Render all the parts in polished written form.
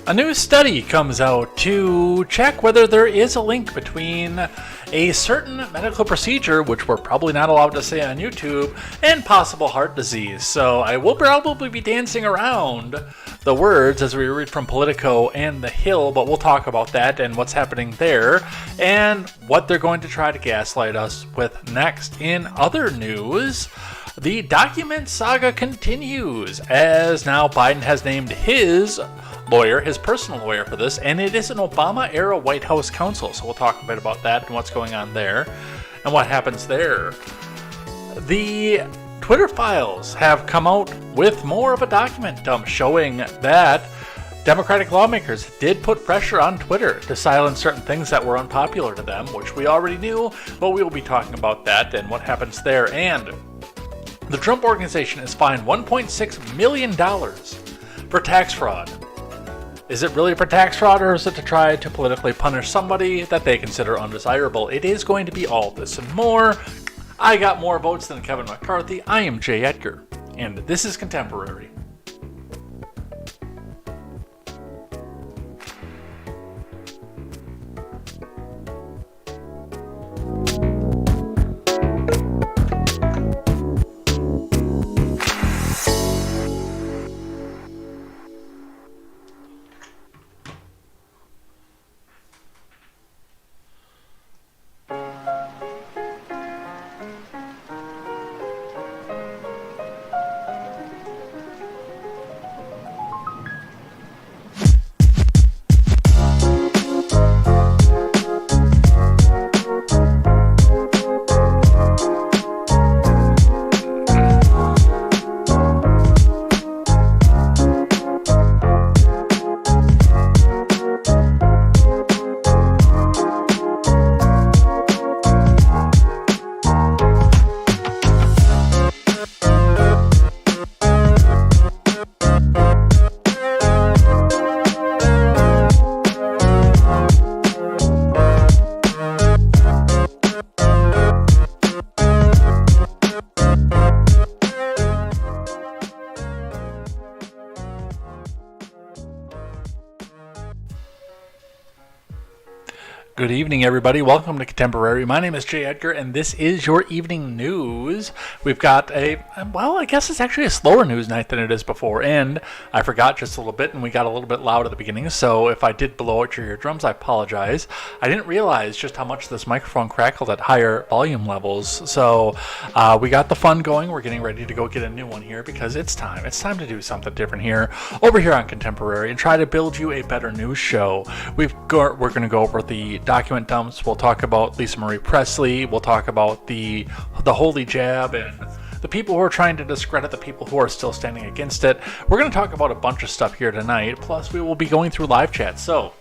A new study comes out to check whether there is a link between a certain medical procedure, which we're probably not allowed to say on YouTube, and possible heart disease. So I will probably be dancing around the words as we read from Politico and The Hill, but we'll talk about that and what's happening there and what they're going to try to gaslight us with next. In other news, the document saga continues, as now Biden has named his lawyer, his personal lawyer for this, and it is an Obama-era White House counsel. So we'll talk a bit about that and what's going on there and what happens there. The Twitter files have come out with more of a document dump showing that Democratic lawmakers did put pressure on Twitter to silence certain things that were unpopular to them, which we already knew, but we will be talking about that and what happens there. And the Trump Organization is fined $1.6 million for tax fraud. Is it really for tax fraud, or is it to try to politically punish somebody that they consider undesirable? It is going to be all this and more. I got more votes than Kevin McCarthy. I am Jay Edgar, and this is Contemporary. Good evening, everybody. Welcome to Contemporary. My name is Jay Edgar, and this is your evening news. We've got I guess it's actually a slower news night than it is before, and I forgot just a little bit, and we got a little bit loud at the beginning, so if I did blow out your eardrums, I apologize. I didn't realize just how much this microphone crackled at higher volume levels, so we got the fun going. We're getting ready to go get a new one here, because it's time. It's time to do something different here, over here on Contemporary, and try to build you a better news show. We're going to go over the document dumps. We'll talk about Lisa Marie Presley. We'll talk about the holy jab and the people who are trying to discredit the people who are still standing against it. We're going to talk about a bunch of stuff here tonight. Plus, we will be going through live chat. So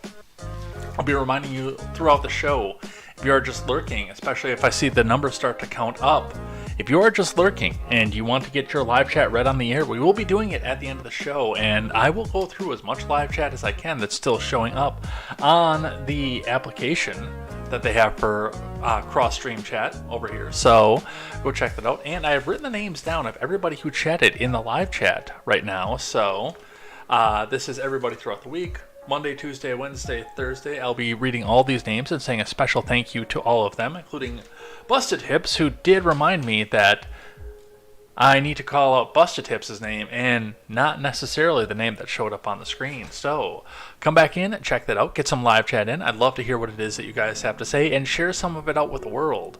I'll be reminding you throughout the show, if you are just lurking, especially if I see the numbers start to count up, if you are just lurking and you want to get your live chat read on the air, we will be doing it at the end of the show, and I will go through as much live chat as I can that's still showing up on the application that they have for cross-stream chat over here. So go check that out. And I have written the names down of everybody who chatted in the live chat right now. So this is everybody throughout the week. Monday, Tuesday, Wednesday, Thursday. I'll be reading all these names and saying a special thank you to all of them, including Busted Hips, who did remind me that I need to call out Busted Hips' name and not necessarily the name that showed up on the screen. So come back in and check that out. Get some live chat in. I'd love to hear what it is that you guys have to say and share some of it out with the world.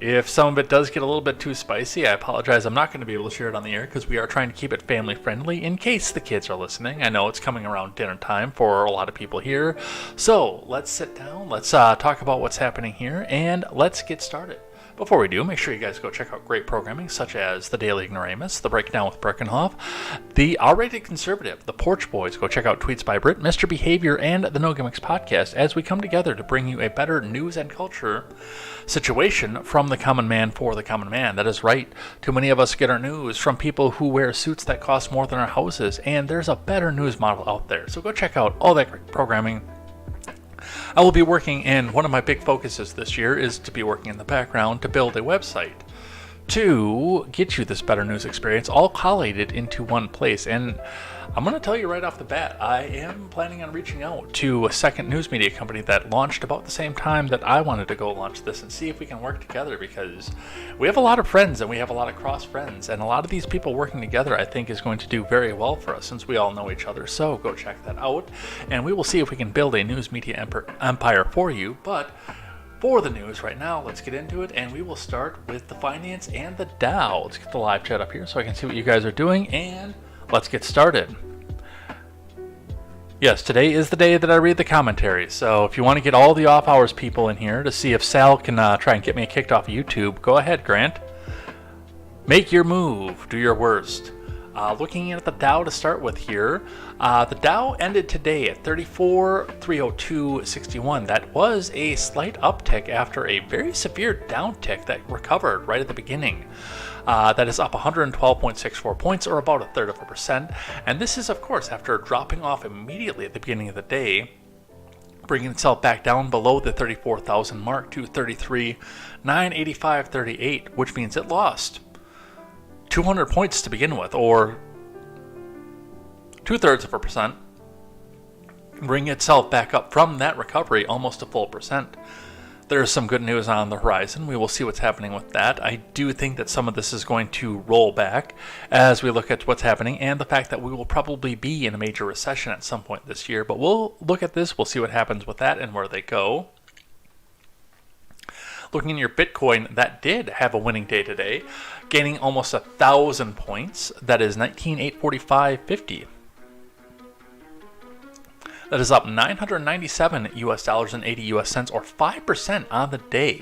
If some of it does get a little bit too spicy, I apologize. I'm not going to be able to share it on the air because we are trying to keep it family friendly in case the kids are listening. I know it's coming around dinner time for a lot of people here. So let's sit down, let's talk about what's happening here, and let's get started. Before we do, make sure you guys go check out great programming such as The Daily Ignoramus, The Breakdown with Breckenhoff, The R-Rated Conservative, The Porch Boys. Go check out Tweets by Brit, Mr. Behavior, and The No Gimmicks Podcast as we come together to bring you a better news and culture situation from the common man for the common man. That is right. Too many of us get our news from people who wear suits that cost more than our houses, and there's a better news model out there. So go check out all that great programming. I will be working, and one of my big focuses this year is to be working in the background to build a website to get you this better news experience, all collated into one place. And I'm going to tell you right off the bat, I am planning on reaching out to a second news media company that launched about the same time that I wanted to go launch this and see if we can work together, because we have a lot of friends and we have a lot of cross friends, and a lot of these people working together I think is going to do very well for us since we all know each other. So go check that out and we will see if we can build a news media empire for you. But for the news right now, let's get into it, and we will start with the finance and the Dow. Let's get the live chat up here so I can see what you guys are doing, and let's get started. Yes, today is the day that I read the commentary, so if you want to get all the off-hours people in here to see if Sal can try and get me kicked off of YouTube, go ahead, Grant. Make your move. Do your worst. Looking at the Dow to start with here, the Dow ended today at 34,302.61. That was a slight uptick after a very severe downtick that recovered right at the beginning. That is up 112.64 points, or about 1/3%. And this is, of course, after dropping off immediately at the beginning of the day, bringing itself back down below the 34,000 mark to 33,985.38, which means it lost 200 points to begin with, or 2/3%, bring itself back up from that recovery almost a full percent. There's some good news on the horizon. We will see what's happening with that. I do think that some of this is going to roll back as we look at what's happening and the fact that we will probably be in a major recession at some point this year. But we'll look at this. We'll see what happens with that and where they go. Looking at your Bitcoin, that did have a winning day today, gaining almost 1,000 points. That is 19,845.50. That is up $997 or 5% on the day.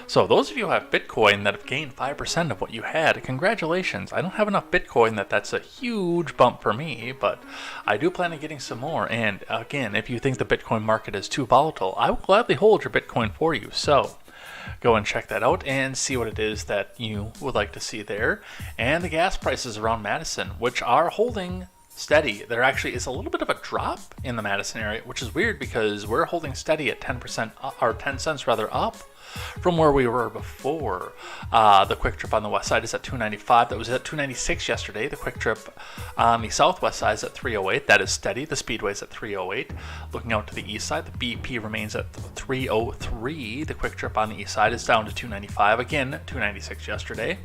So those of you who have Bitcoin that have gained 5% of what you had, congratulations. I don't have enough Bitcoin that's a huge bump for me, but I do plan on getting some more. And again, if you think the Bitcoin market is too volatile, I will gladly hold your Bitcoin for you. So go and check that out and see what it is that you would like to see there. And the gas prices around Madison, which are holding steady. There actually is a little bit of a drop in the Madison area, which is weird because we're holding steady at 10% or 10 cents rather up from where we were before. The quick trip on the west side is at 295. That was at 296 yesterday. The quick trip on the southwest side is at 308. That is steady. The speedway is at 308. Looking out to the east side, the BP remains at 303. The quick trip on the east side is down to 295. Again, 296 yesterday.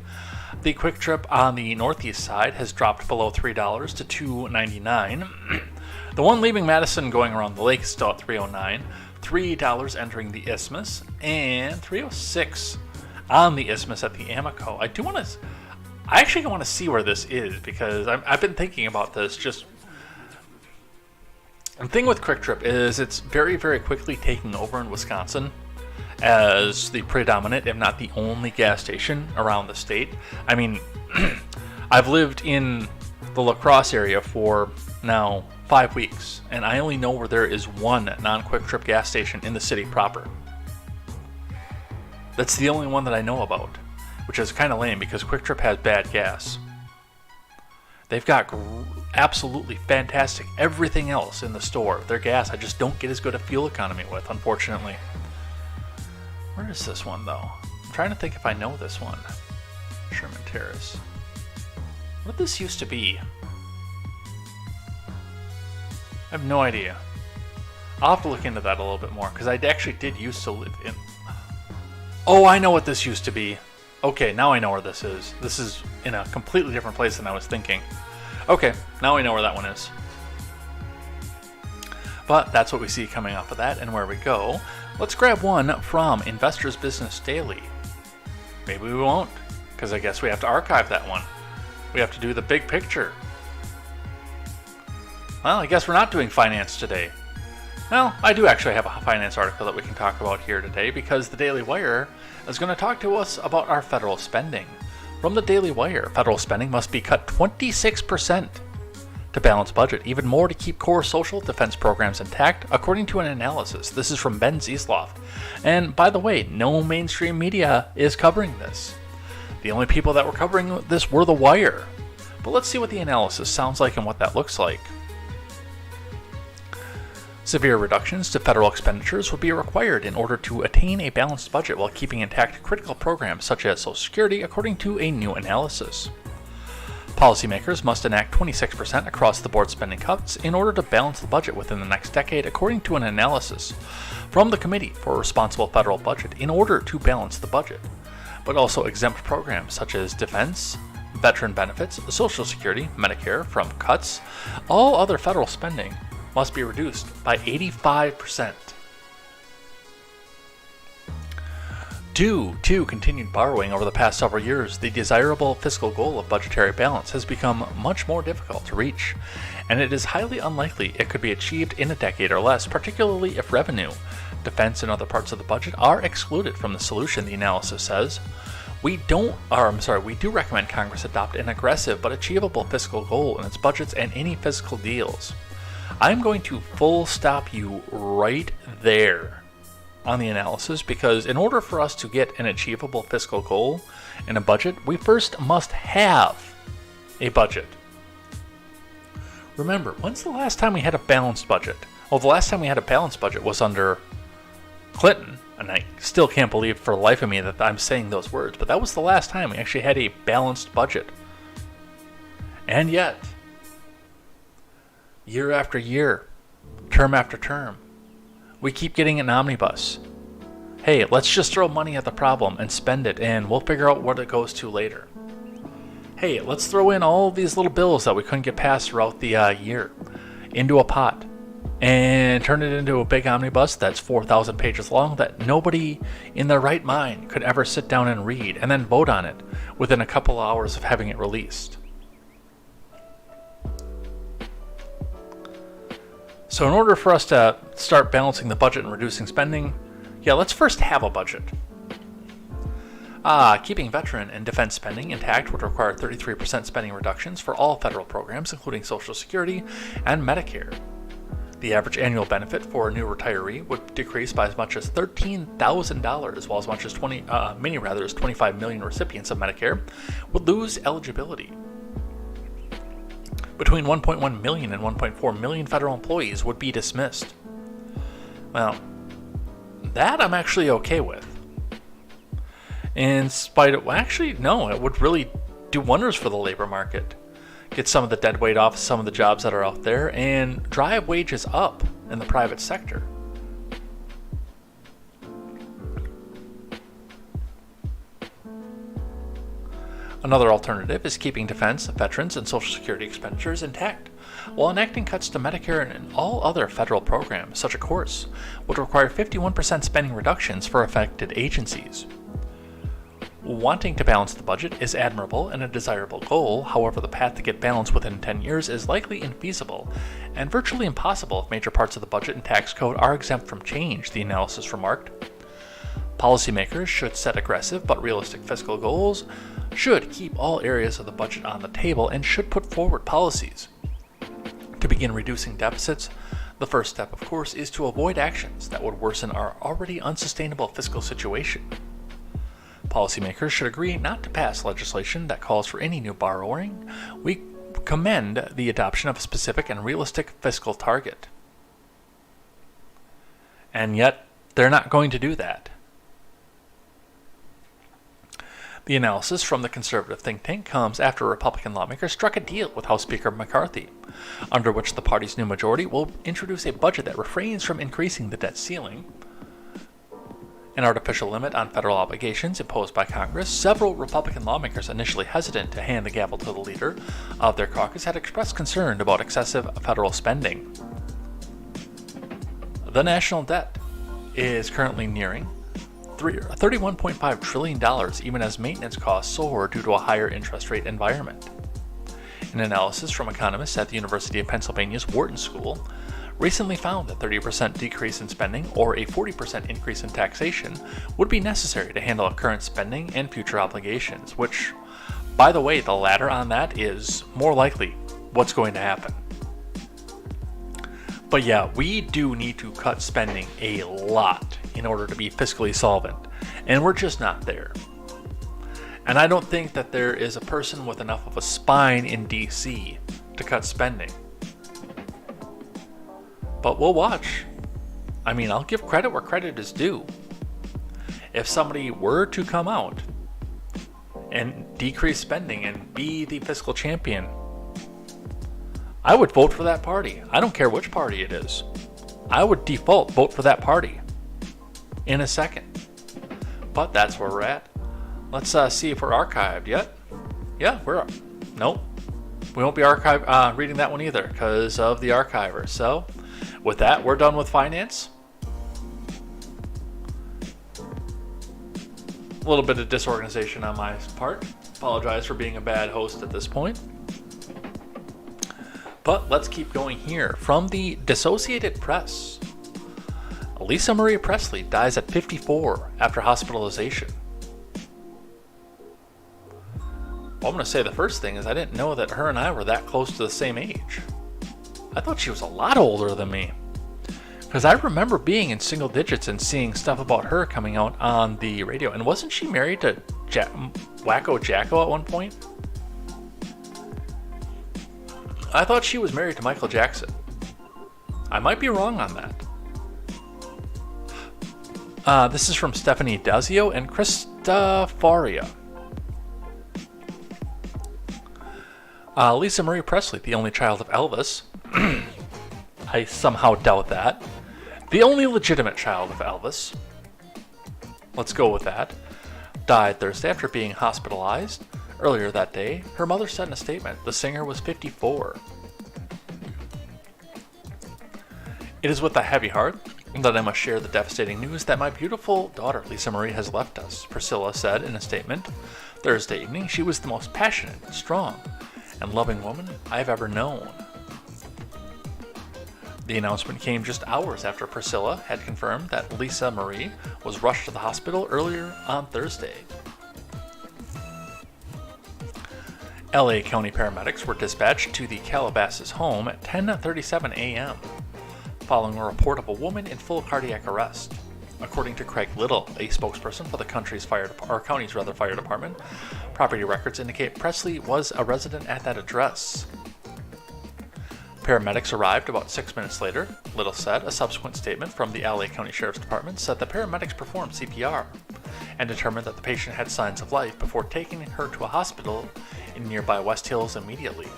The quick trip on the northeast side has dropped below $3 to $2.99. The one leaving Madison going around the lake is still at $3.09. $3 entering the Isthmus, and $3.06 on the Isthmus at the Amoco. I actually want to see where this is, because I've been thinking about this. The thing with Quick Trip is it's very, very quickly taking over in Wisconsin as the predominant, if not the only, gas station around the state. I mean, I've lived in the La Crosse area for now 5 weeks, and I only know where there is one non-Quick Trip gas station in the city proper. That's the only one that I know about, which is kind of lame because Quick Trip has bad gas. They've got absolutely fantastic everything else in the store. Their gas I just don't get as good a fuel economy with, unfortunately. Where is this one, though? I'm trying to think if I know this one. Sherman Terrace. What did this used to be? I have no idea. I'll have to look into that a little bit more, because I actually did used to live in... Oh, I know what this used to be. Okay, now I know where this is. This is in a completely different place than I was thinking. Okay, now I know where that one is. But that's what we see coming off of that and where we go. Let's grab one from Investors Business Daily. Maybe we won't, because I guess we have to archive that one. We have to do the big picture. Well, I guess we're not doing finance today. Well, I do actually have a finance article that we can talk about here today, because the Daily Wire is going to talk to us about our federal spending. From the Daily Wire, federal spending must be cut 26% to balance budget, even more to keep core social defense programs intact, according to an analysis. This is from Ben Ziesloff. And by the way, no mainstream media is covering this. The only people that were covering this were The Wire. But let's see what the analysis sounds like and what that looks like. Severe reductions to federal expenditures would be required in order to attain a balanced budget while keeping intact critical programs such as Social Security, according to a new analysis. Policymakers must enact 26% across-the-board spending cuts in order to balance the budget within the next decade, according to an analysis from the Committee for a Responsible Federal Budget, in order to balance the budget, but also exempt programs such as defense, veteran benefits, Social Security, Medicare from cuts. All other federal spending must be reduced by 85%. Due to continued borrowing over the past several years, the desirable fiscal goal of budgetary balance has become much more difficult to reach, and it is highly unlikely it could be achieved in a decade or less, particularly if revenue, defense, and other parts of the budget are excluded from the solution, the analysis says. We do recommend Congress adopt an aggressive but achievable fiscal goal in its budgets and any fiscal deals. I'm going to full stop you right there on the analysis, because in order for us to get an achievable fiscal goal in a budget, we first must have a budget. Remember, when's the last time we had a balanced budget? Well, the last time we had a balanced budget was under Clinton, and I still can't believe for the life of me that I'm saying those words, but that was the last time we actually had a balanced budget. And yet, year after year, term after term, we keep getting an omnibus. Hey, let's just throw money at the problem and spend it, and we'll figure out what it goes to later. Hey, let's throw in all these little bills that we couldn't get passed throughout the year into a pot and turn it into a big omnibus that's 4,000 pages long that nobody in their right mind could ever sit down and read, and then vote on it within a couple hours of having it released. So in order for us to start balancing the budget and reducing spending, let's first have a budget. Keeping veteran and defense spending intact would require 33% spending reductions for all federal programs, including Social Security and Medicare. The average annual benefit for a new retiree would decrease by as much as $13,000, while as much as 25 million recipients of Medicare would lose eligibility. Between 1.1 million and 1.4 million federal employees would be dismissed. Well, that I'm actually okay with. In spite of, it would really do wonders for the labor market. Get some of the dead weight off some of the jobs that are out there and drive wages up in the private sector. Another alternative is keeping defense, veterans, and Social Security expenditures intact, while enacting cuts to Medicare and all other federal programs. Such a course would require 51% spending reductions for affected agencies. Wanting to balance the budget is admirable and a desirable goal. However, the path to get balance within 10 years is likely infeasible and virtually impossible if major parts of the budget and tax code are exempt from change, the analysis remarked. Policymakers should set aggressive but realistic fiscal goals, should keep all areas of the budget on the table, and should put forward policies to begin reducing deficits. The first step, of course, is to avoid actions that would worsen our already unsustainable fiscal situation. Policymakers should agree not to pass legislation that calls for any new borrowing. We commend the adoption of a specific and realistic fiscal target. And yet, they're not going to do that. The analysis from the conservative think tank comes after Republican lawmakers struck a deal with House Speaker McCarthy, under which the party's new majority will introduce a budget that refrains from increasing the debt ceiling, an artificial limit on federal obligations imposed by Congress. Several Republican lawmakers, initially hesitant to hand the gavel to the leader of their caucus, had expressed concern about excessive federal spending. The national debt is currently nearing $31.5 trillion, even as maintenance costs soar due to a higher interest rate environment. An analysis from economists at the University of Pennsylvania's Wharton School recently found that 30% decrease in spending or a 40% increase in taxation would be necessary to handle current spending and future obligations, which, by the way, the latter on that is more likely what's going to happen. But yeah, we do need to cut spending a lot in order to be fiscally solvent, and we're just not there. And I don't think that there is a person with enough of a spine in DC to cut spending. But we'll watch. I mean, I'll give credit where credit is due. If somebody were to come out and decrease spending and be the fiscal champion, I would vote for that party. I don't care which party it is. I would default vote for that party in a second. But that's where we're at. Let's see if we're archived yet. Yeah, we're... Nope. We won't be reading that one either because of the archiver. So, with that, we're done with finance. A little bit of disorganization on my part. Apologize for being a bad host at this point. But let's keep going here. From the Associated Press, Lisa Marie Presley dies at 54 after hospitalization. Well, I'm going to say the first thing is I didn't know that her and I were that close to the same age. I thought she was a lot older than me. Because I remember being in single digits and seeing stuff about her coming out on the radio. And wasn't she married to Wacko Jacko at one point? I thought she was married to Michael Jackson. I might be wrong on that. This is from Stephanie Dazio and Krista Faria. Lisa Marie Presley, the only child of Elvis. I somehow doubt that. The only legitimate child of Elvis. Let's go with that. Died Thursday after being hospitalized. Earlier that day, her mother said in a statement the singer was 54. It is with a heavy heart that I must share the devastating news that my beautiful daughter Lisa Marie has left us, Priscilla said in a statement. Thursday evening, she was the most passionate, strong, and loving woman I have ever known. The announcement came just hours after Priscilla had confirmed that Lisa Marie was rushed to the hospital earlier on Thursday. LA County paramedics were dispatched to the Calabasas home at 10:37 a.m. following a report of a woman in full cardiac arrest. According to Craig Little, a spokesperson for the county's fire department, property records indicate Presley was a resident at that address. Paramedics arrived about 6 minutes later, Little said. A subsequent statement from the LA County Sheriff's Department said the paramedics performed CPR and determined that the patient had signs of life before taking her to a hospital in nearby West Hills immediately.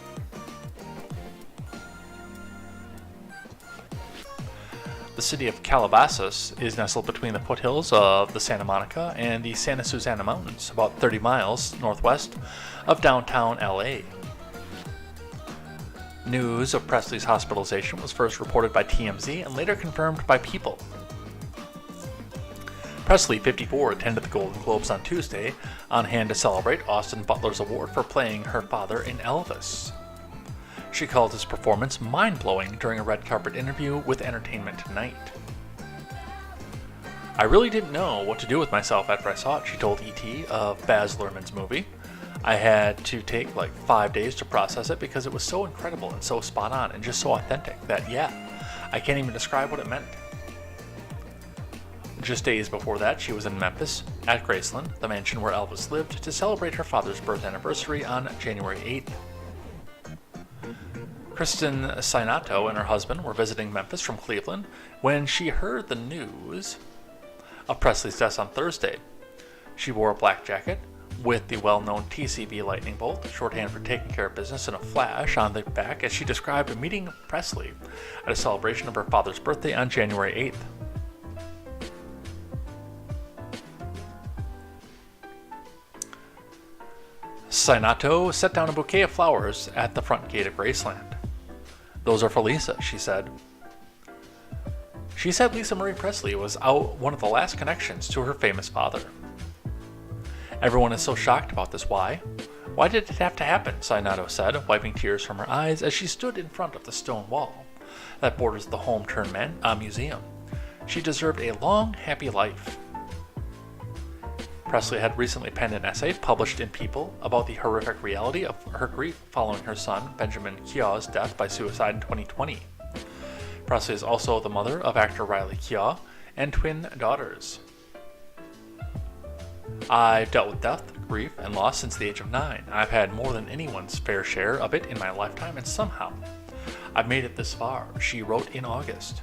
The city of Calabasas is nestled between the foothills of the Santa Monica and the Santa Susana Mountains, about 30 miles northwest of downtown LA. News of Presley's hospitalization was first reported by TMZ and later confirmed by People. Presley, 54, attended the Golden Globes on Tuesday, on hand to celebrate Austin Butler's award for playing her father in Elvis. She called his performance mind-blowing during a red carpet interview with Entertainment Tonight. I really didn't know what to do with myself after I saw it, she told ET of Baz Luhrmann's movie. I had to take like 5 days to process it because it was so incredible and so spot on and just so authentic that, yeah, I can't even describe what it meant. Just days before that, she was in Memphis at Graceland, the mansion where Elvis lived, to celebrate her father's birth anniversary on January 8th. Kristen Sinato and her husband were visiting Memphis from Cleveland when she heard the news of Presley's death on Thursday. She wore a black jacket with the well-known TCB lightning bolt, shorthand for taking care of business, and a flash on the back as she described meeting Presley at a celebration of her father's birthday on January 8th. Sinato set down a bouquet of flowers at the front gate of Graceland. "Those are for Lisa," she said. She said Lisa Marie Presley was one of the last connections to her famous father. "Everyone is so shocked about this. Why? Why did it have to happen?" Sinato said, wiping tears from her eyes as she stood in front of the stone wall that borders the home-turned-museum. She deserved a long, happy life. Presley had recently penned an essay published in People about the horrific reality of her grief following her son, Benjamin Keough's death by suicide in 2020. Presley is also the mother of actor Riley Keough and twin daughters. "I've dealt with death, grief, and loss since the age of 9. I've had more than anyone's fair share of it in my lifetime, and somehow I've made it this far, she wrote in August.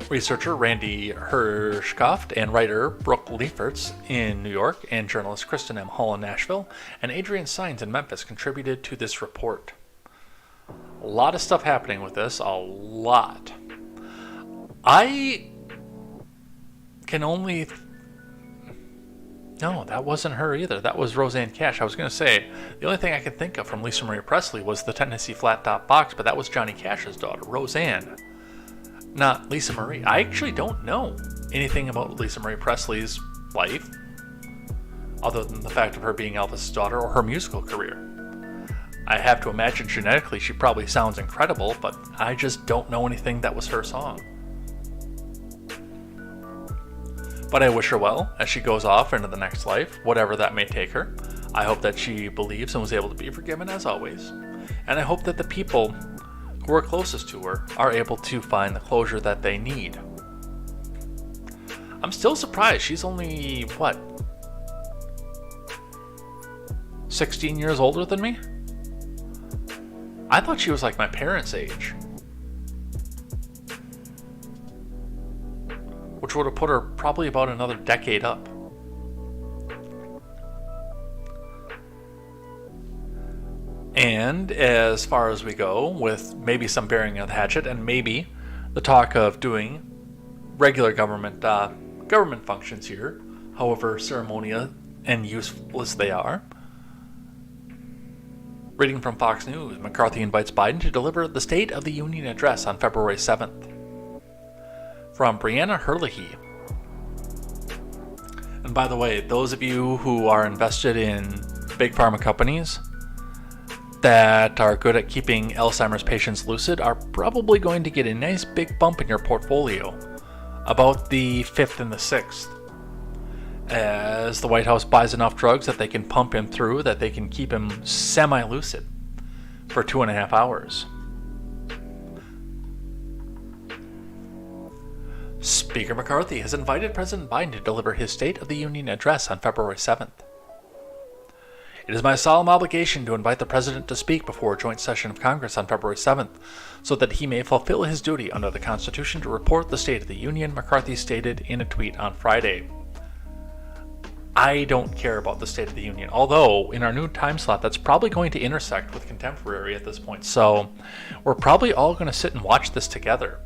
Researcher Randy Hirschkoft and writer Brooke Leifertz in New York and journalist Kristen M. Hall in Nashville and Adrian Sines in Memphis contributed to this report. A lot of stuff happening with this, a lot. I can only... No, that wasn't her either. That was Roseanne Cash. I was going to say, the only thing I could think of from Lisa Marie Presley was the Tennessee Flat Top Box, but that was Johnny Cash's daughter, Roseanne. Not Lisa Marie. I actually don't know anything about Lisa Marie Presley's life other than the fact of her being Elvis's daughter or her musical career. I have to imagine genetically she probably sounds incredible, but I just don't know anything that was her song. But I wish her well as she goes off into the next life, whatever that may take her. I hope that she believes and was able to be forgiven as always. And I hope that the people who are closest to her are able to find the closure that they need. I'm still surprised. She's only, 16 years older than me? I thought she was like my parents' age. Which would have put her probably about another decade up. And as far as we go, with maybe some bearing on the hatchet, and maybe the talk of doing regular government functions here, however ceremonial and useless they are. Reading from Fox News, McCarthy invites Biden to deliver the State of the Union address on February 7th. From Brianna Herlihy. And by the way, those of you who are invested in big pharma companies that are good at keeping Alzheimer's patients lucid are probably going to get a nice big bump in your portfolio about the 5th and the 6th. As the White House buys enough drugs that they can pump him through, that they can keep him semi-lucid for 2.5 hours. Speaker McCarthy has invited President Biden to deliver his State of the Union address on February 7th. It is my solemn obligation to invite the President to speak before a joint session of Congress on February 7th, so that he may fulfill his duty under the Constitution to report the State of the Union, McCarthy stated in a tweet on Friday. I don't care about the State of the Union, although in our new time slot that's probably going to intersect with contemporary at this point, so we're probably all going to sit and watch this together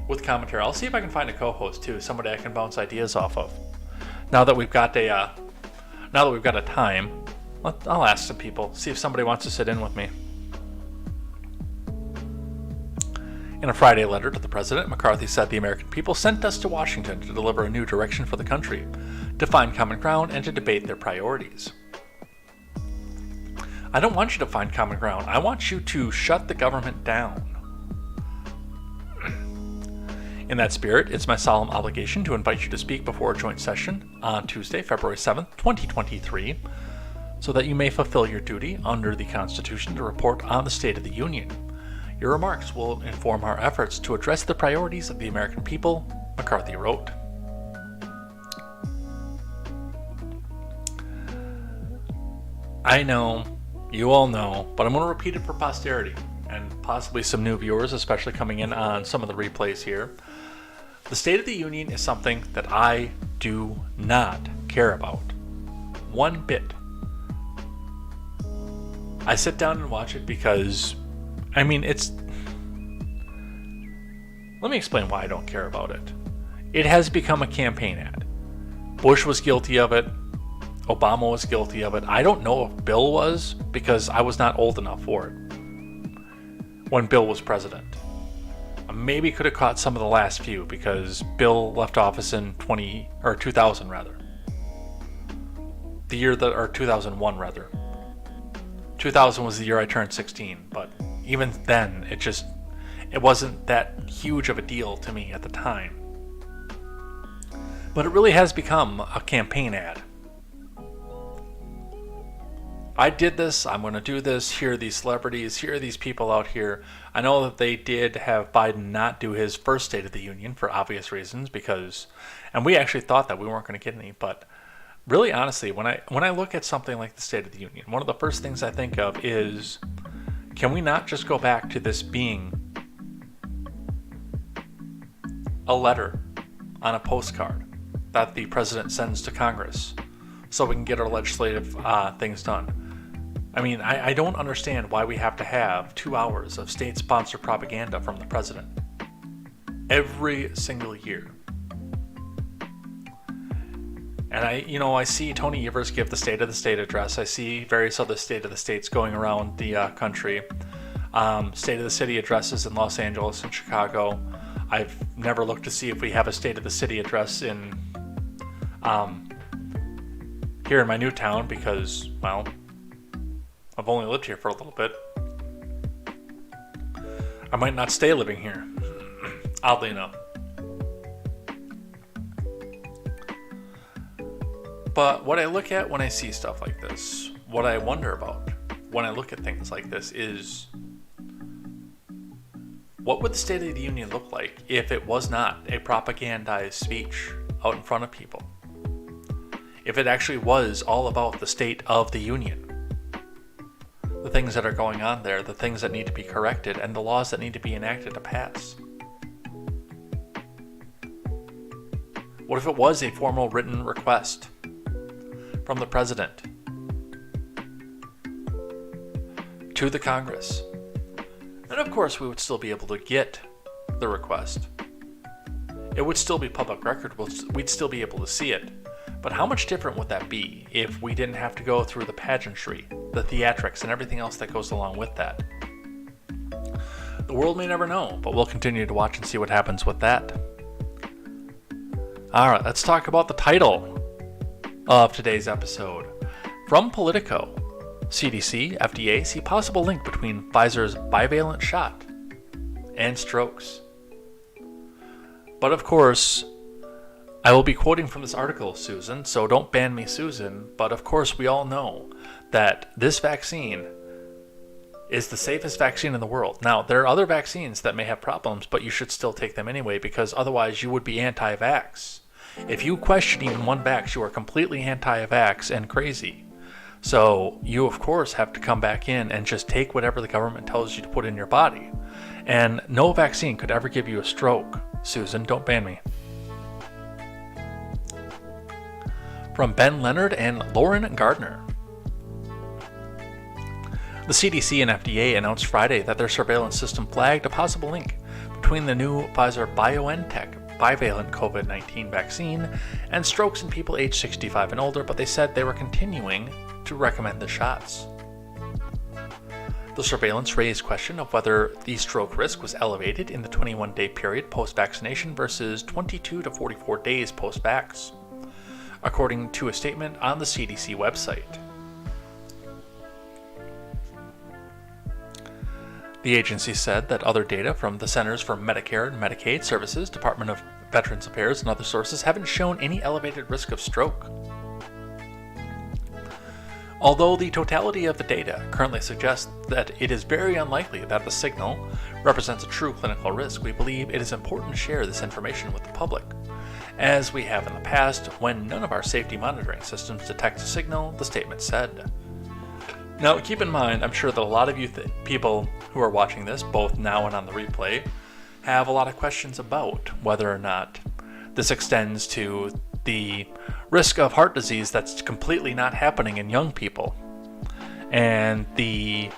with commentary. I'll see if I can find a co-host too, somebody I can bounce ideas off of. Now that we've got a time, I'll ask some people, see if somebody wants to sit in with me. In a Friday letter to the President, McCarthy said the American people sent us to Washington to deliver a new direction for the country, to find common ground, and to debate their priorities. I don't want you to find common ground. I want you to shut the government down. In that spirit, it's my solemn obligation to invite you to speak before a joint session on Tuesday, February 7th, 2023, so that you may fulfill your duty under the Constitution to report on the State of the Union. Your remarks will inform our efforts to address the priorities of the American people, McCarthy wrote. I know, you all know, but I'm going to repeat it for posterity and possibly some new viewers, especially coming in on some of the replays here. The State of the Union is something that I do not care about one bit. I sit down and watch it because, let me explain why I don't care about it. It has become a campaign ad. Bush was guilty of it. Obama was guilty of it. I don't know if Bill was, because I was not old enough for it when Bill was president. I maybe could have caught some of the last few, because Bill left office in 2000 rather. The year that, or 2001 rather. 2000 was the year I turned 16, but even then, it wasn't that huge of a deal to me at the time. But it really has become a campaign ad. I did this, I'm going to do this, here are these celebrities, here are these people out here. I know that they did have Biden not do his first State of the Union for obvious reasons, and we actually thought that we weren't going to get any, but really honestly, when I look at something like the State of the Union, one of the first things I think of is Can we not just go back to this being a letter on a postcard that the president sends to Congress so we can get our legislative things done? I mean, I don't understand why we have to have 2 hours of state-sponsored propaganda from the president every single year. And I see Tony Evers give the State of the State address. I see various other State of the States going around the country. State of the City addresses in Los Angeles and Chicago. I've never looked to see if we have a State of the City address in here in my new town because, well, I've only lived here for a little bit. I might not stay living here, oddly enough. But what I look at when I see stuff like this, what I wonder about when I look at things like this is, what would the State of the Union look like if it was not a propagandized speech out in front of people? If it actually was all about the state of the Union, the things that are going on there, the things that need to be corrected, and the laws that need to be enacted to pass. What if it was a formal written request from the president to the Congress? And of course we would still be able to get the request. It would still be public record, we'd still be able to see it. But how much different would that be if we didn't have to go through the pageantry, the theatrics, and everything else that goes along with that? The world may never know, but we'll continue to watch and see what happens with that. Alright, let's talk about the title of today's episode. From Politico, CDC, FDA see possible link between Pfizer's bivalent shot and strokes. But of course, I will be quoting from this article, Susan, so don't ban me, Susan, but of course we all know that this vaccine is the safest vaccine in the world. Now, there are other vaccines that may have problems, but you should still take them anyway, because otherwise you would be anti-vax. If you question even one vax, you are completely anti-vax and crazy. So you, of course, have to come back in and just take whatever the government tells you to put in your body. And no vaccine could ever give you a stroke. Susan, don't ban me. From Ben Leonard and Lauren Gardner. The CDC and FDA announced Friday that their surveillance system flagged a possible link between the new Pfizer-BioNTech bivalent COVID-19 vaccine and strokes in people aged 65 and older, but they said they were continuing to recommend the shots. The surveillance raised question of whether the stroke risk was elevated in the 21-day period post-vaccination versus 22 to 44 days post-vax, according to a statement on the CDC website. The agency said that other data from the Centers for Medicare and Medicaid Services, Department of Veterans Affairs, and other sources haven't shown any elevated risk of stroke. Although the totality of the data currently suggests that it is very unlikely that the signal represents a true clinical risk, we believe it is important to share this information with the public, as we have in the past when none of our safety monitoring systems detect a signal, the statement said. Now, keep in mind, I'm sure that a lot of you people who are watching this, both now and on the replay, have a lot of questions about whether or not this extends to the risk of heart disease that's completely not happening in young people, and the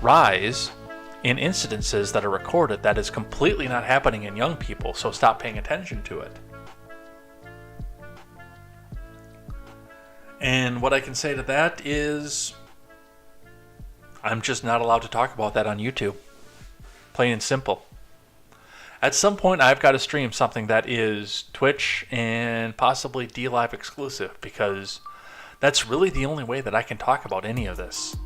rise in incidences that are recorded that is completely not happening in young people, so stop paying attention to it. And what I can say to that is, I'm just not allowed to talk about that on YouTube. Plain and simple. At some point, I've got to stream something that is Twitch and possibly DLive exclusive, because that's really the only way that I can talk about any of this.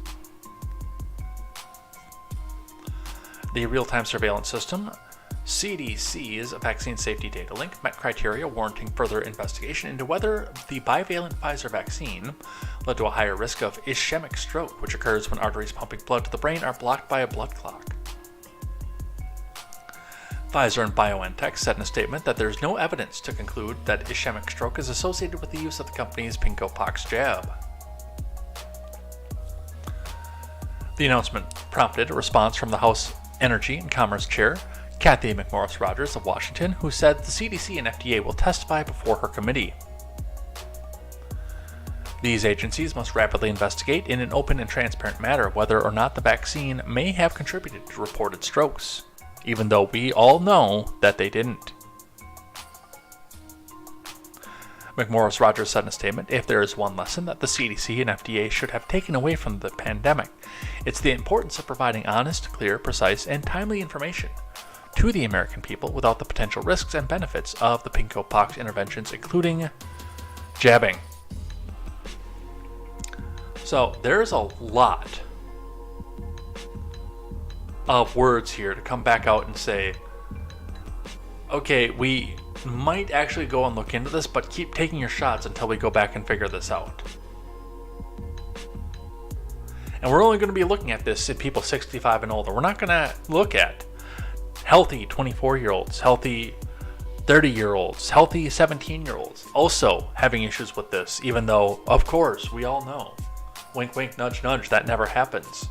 The real-time surveillance system, CDC's vaccine safety data link, met criteria warranting further investigation into whether the bivalent Pfizer vaccine led to a higher risk of ischemic stroke, which occurs when arteries pumping blood to the brain are blocked by a blood clot. Pfizer and BioNTech said in a statement that there's no evidence to conclude that ischemic stroke is associated with the use of the company's Pinko Pox jab. The announcement prompted a response from the House Energy and Commerce Chair, Kathy McMorris Rodgers of Washington, who said the CDC and FDA will testify before her committee. These agencies must rapidly investigate in an open and transparent manner whether or not the vaccine may have contributed to reported strokes, even though we all know that they didn't. McMorris Rodgers said in a statement, "If there is one lesson that the CDC and FDA should have taken away from the pandemic, it's the importance of providing honest, clear, precise, and timely information to the American people without the potential risks and benefits of the pinko-pox interventions, including jabbing." So there's a lot of words here to come back out and say, okay, we might actually go and look into this, but keep taking your shots until we go back and figure this out. And we're only going to be looking at this in people 65 and older. We're not going to look at healthy 24-year-olds, healthy 30-year-olds, healthy 17-year-olds also having issues with this, even though, of course, we all know, wink, wink, nudge, nudge, that never happens.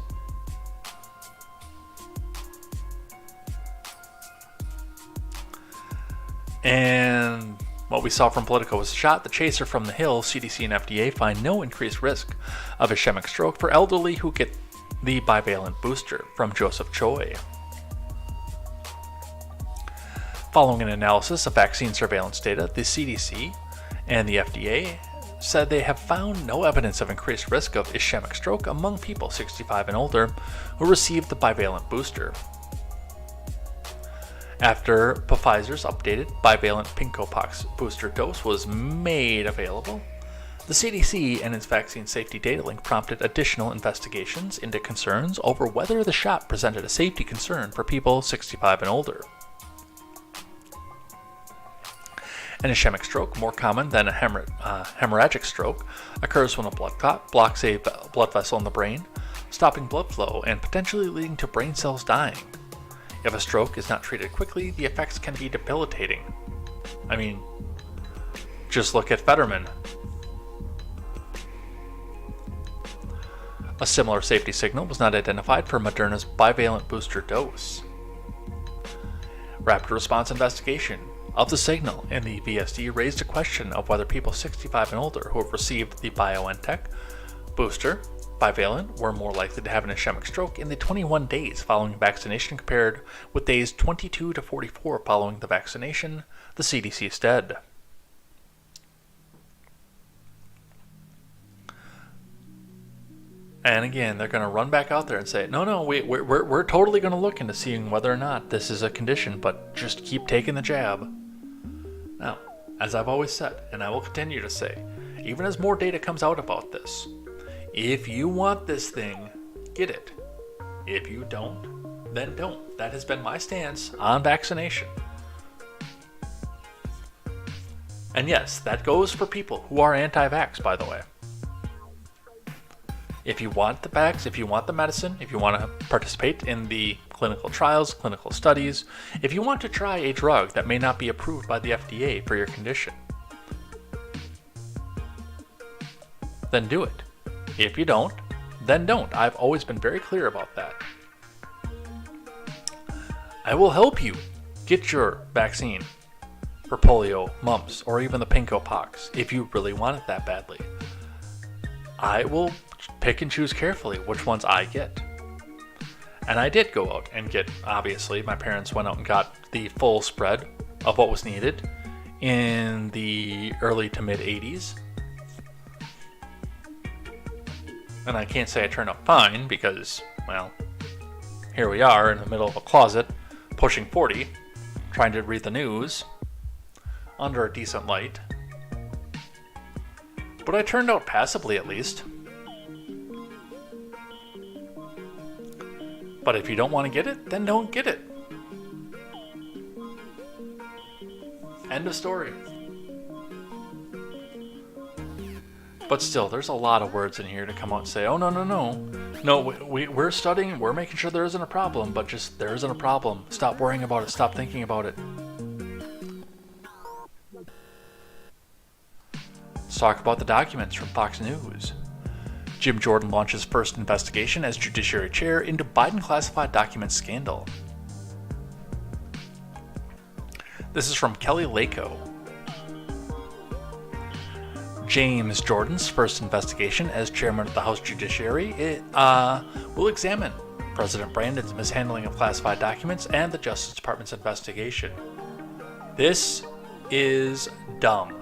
And what we saw from Politico was a shot the chaser from the Hill. CDC and FDA find no increased risk of ischemic stroke for elderly who get the bivalent booster, from Joseph Choi. Following an analysis of vaccine surveillance data, the CDC and the FDA said they have found no evidence of increased risk of ischemic stroke among people 65 and older who received the bivalent booster. After Pfizer's updated bivalent pinko-pox booster dose was made available, the CDC and its vaccine safety data link prompted additional investigations into concerns over whether the shot presented a safety concern for people 65 and older. An ischemic stroke, more common than a hemorrhagic stroke, occurs when a blood clot blocks a blood vessel in the brain, stopping blood flow and potentially leading to brain cells dying. If a stroke is not treated quickly, the effects can be debilitating. I mean, just look at Fetterman. A similar safety signal was not identified for Moderna's bivalent booster dose. Rapid response investigation of the signal in the VSD raised a question of whether people 65 and older who have received the BioNTech booster bivalent were more likely to have an ischemic stroke in the 21 days following vaccination compared with days 22 to 44 following the vaccination, the CDC said. And again, they're going to run back out there and say, no, we're totally going to look into seeing whether or not this is a condition, but just keep taking the jab. Now, as I've always said, and I will continue to say, even as more data comes out about this, if you want this thing, get it. If you don't, then don't. That has been my stance on vaccination. And yes, that goes for people who are anti-vax, by the way. If you want the vax, if you want the medicine, if you want to participate in the clinical trials, clinical studies, if you want to try a drug that may not be approved by the FDA for your condition, then do it. If you don't, then don't. I've always been very clear about that. I will help you get your vaccine for polio, mumps, or even the pinko-pox if you really want it that badly. I will pick and choose carefully which ones I get. And I did go out and get, obviously, my parents went out and got the full spread of what was needed in the early to mid 80s. And I can't say I turned out fine because, well, here we are in the middle of a closet, pushing 40, trying to read the news under a decent light. But I turned out passably, at least. But if you don't want to get it, then don't get it. End of story. But still, there's a lot of words in here to come out and say, oh, no, we're studying, we're making sure there isn't a problem, but just there isn't a problem. Stop worrying about it, stop thinking about it. Let's talk about the documents from Fox News. Jim Jordan launches first investigation as Judiciary Chair into Biden classified documents scandal. This is from Kelly Lako. James Jordan's first investigation as chairman of the House Judiciary will examine President Brandon's mishandling of classified documents and the Justice Department's investigation. This is dumb.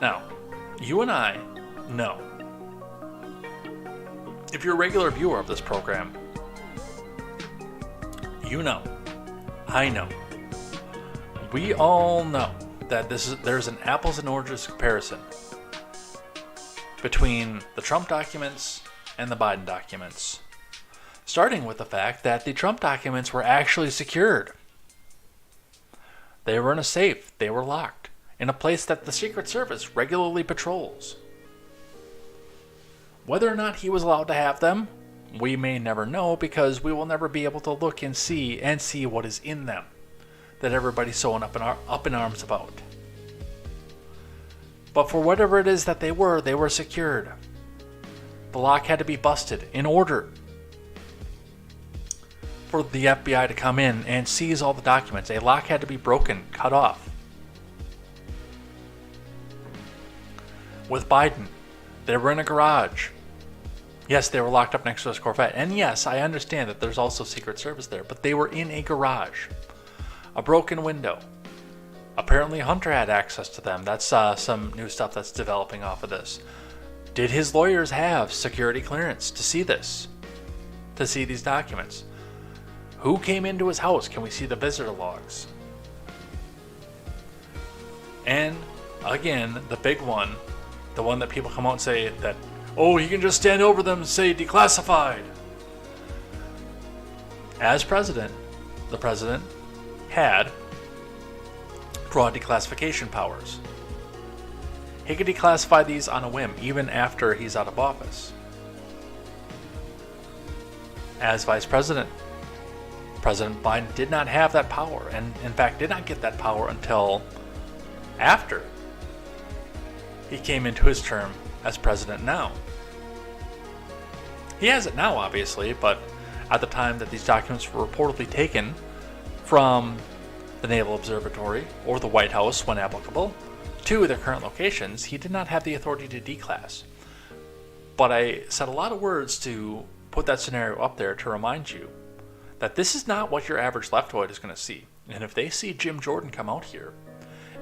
Now, you and I know. If you're a regular viewer of this program, you know. I know. We all know that there's an apples and oranges comparison between the Trump documents and the Biden documents. Starting with the fact that the Trump documents were actually secured. They were in a safe. They were locked in a place that the Secret Service regularly patrols. Whether or not he was allowed to have them, we may never know, because we will never be able to look and see what is in them that everybody's so up in arms about. But for whatever it is that they were secured. The lock had to be busted in order for the FBI to come in and seize all the documents. A lock had to be broken, cut off. With Biden, they were in a garage. Yes, they were locked up next to his Corvette. And yes, I understand that there's also Secret Service there, but they were in a garage. A broken window. Apparently Hunter had access to them. That's some new stuff that's developing off of this. Did his lawyers have security clearance to see this? To see these documents? Who came into his house? Can we see the visitor logs? And again, the big one, the one that people come out and say that, oh, he can just stand over them and say declassified. As president, the president had broad declassification powers. He could declassify these on a whim, even after he's out of office. As vice president, President Biden did not have that power, and in fact did not get that power until after he came into his term as president now. He has it now, obviously, but at the time that these documents were reportedly taken from the Naval Observatory or the White House, when applicable, to their current locations, he did not have the authority to declass. But I said a lot of words to put that scenario up there to remind you that this is not what your average leftoid is going to see. And if they see Jim Jordan come out here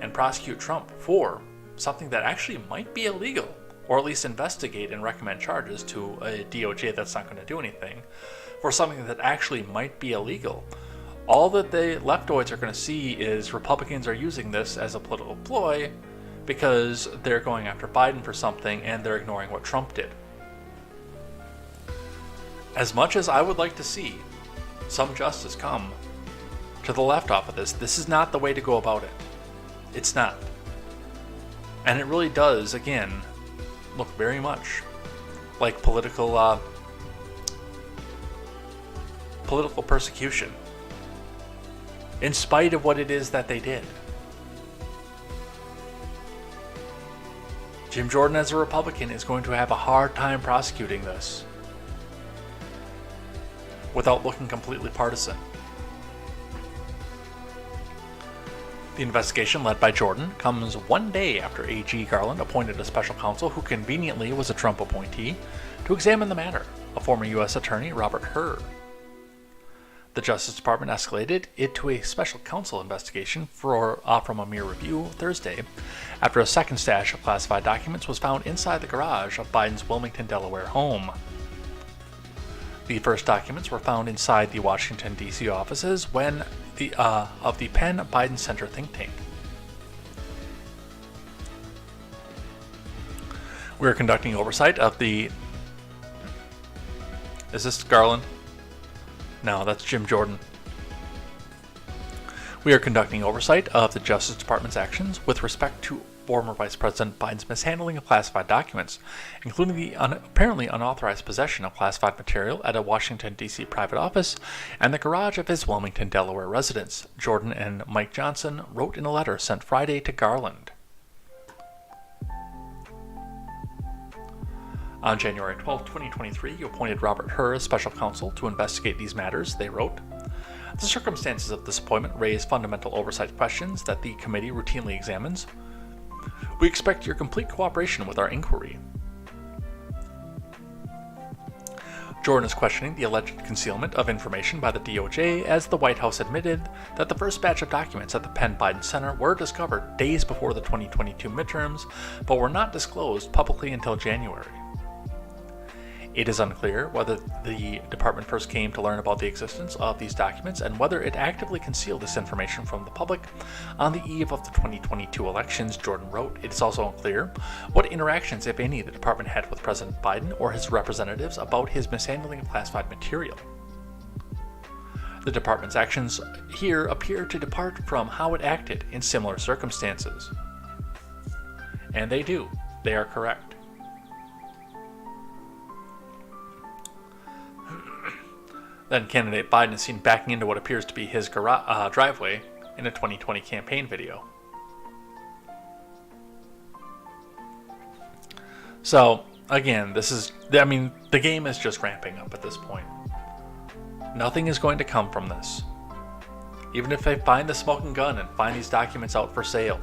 and prosecute Trump for something that actually might be illegal, or at least investigate and recommend charges to a DOJ that's not going to do anything, for something that actually might be illegal, all that the leftoids are going to see is Republicans are using this as a political ploy because they're going after Biden for something and they're ignoring what Trump did. As much as I would like to see some justice come to the left off of this, this is not the way to go about it. It's not. And it really does, again, look very much like political persecution, in spite of what it is that they did. Jim Jordan, as a Republican, is going to have a hard time prosecuting this without looking completely partisan. The investigation led by Jordan comes one day after A.G. Garland appointed a special counsel who conveniently was a Trump appointee to examine the matter, a former U.S. Attorney, Robert Hur. The Justice Department escalated it to a special counsel investigation from a mere review Thursday, after a second stash of classified documents was found inside the garage of Biden's Wilmington, Delaware home. The first documents were found inside the Washington, D.C. offices of the Penn Biden Center think tank. We are conducting oversight of the... Is this Garland? No, that's Jim Jordan. We are conducting oversight of the Justice Department's actions with respect to former Vice President Biden's mishandling of classified documents, including the apparently unauthorized possession of classified material at a Washington, D.C. private office and the garage of his Wilmington, Delaware residence, Jordan and Mike Johnson wrote in a letter sent Friday to Garland. On January 12, 2023, you appointed Robert Hur as special counsel to investigate these matters, they wrote. The circumstances of this appointment raise fundamental oversight questions that the committee routinely examines. We expect your complete cooperation with our inquiry. Jordan is questioning the alleged concealment of information by the DOJ as the White House admitted that the first batch of documents at the Penn Biden Center were discovered days before the 2022 midterms, but were not disclosed publicly until January. It is unclear whether the department first came to learn about the existence of these documents and whether it actively concealed this information from the public on the eve of the 2022 elections, Jordan wrote. It is also unclear what interactions, if any, the department had with President Biden or his representatives about his mishandling of classified material. The department's actions here appear to depart from how it acted in similar circumstances. And they do. They are correct. Then candidate Biden is seen backing into what appears to be his driveway in a 2020 campaign video. So, again, the game is just ramping up at this point. Nothing is going to come from this. Even if they find the smoking gun and find these documents out for sale,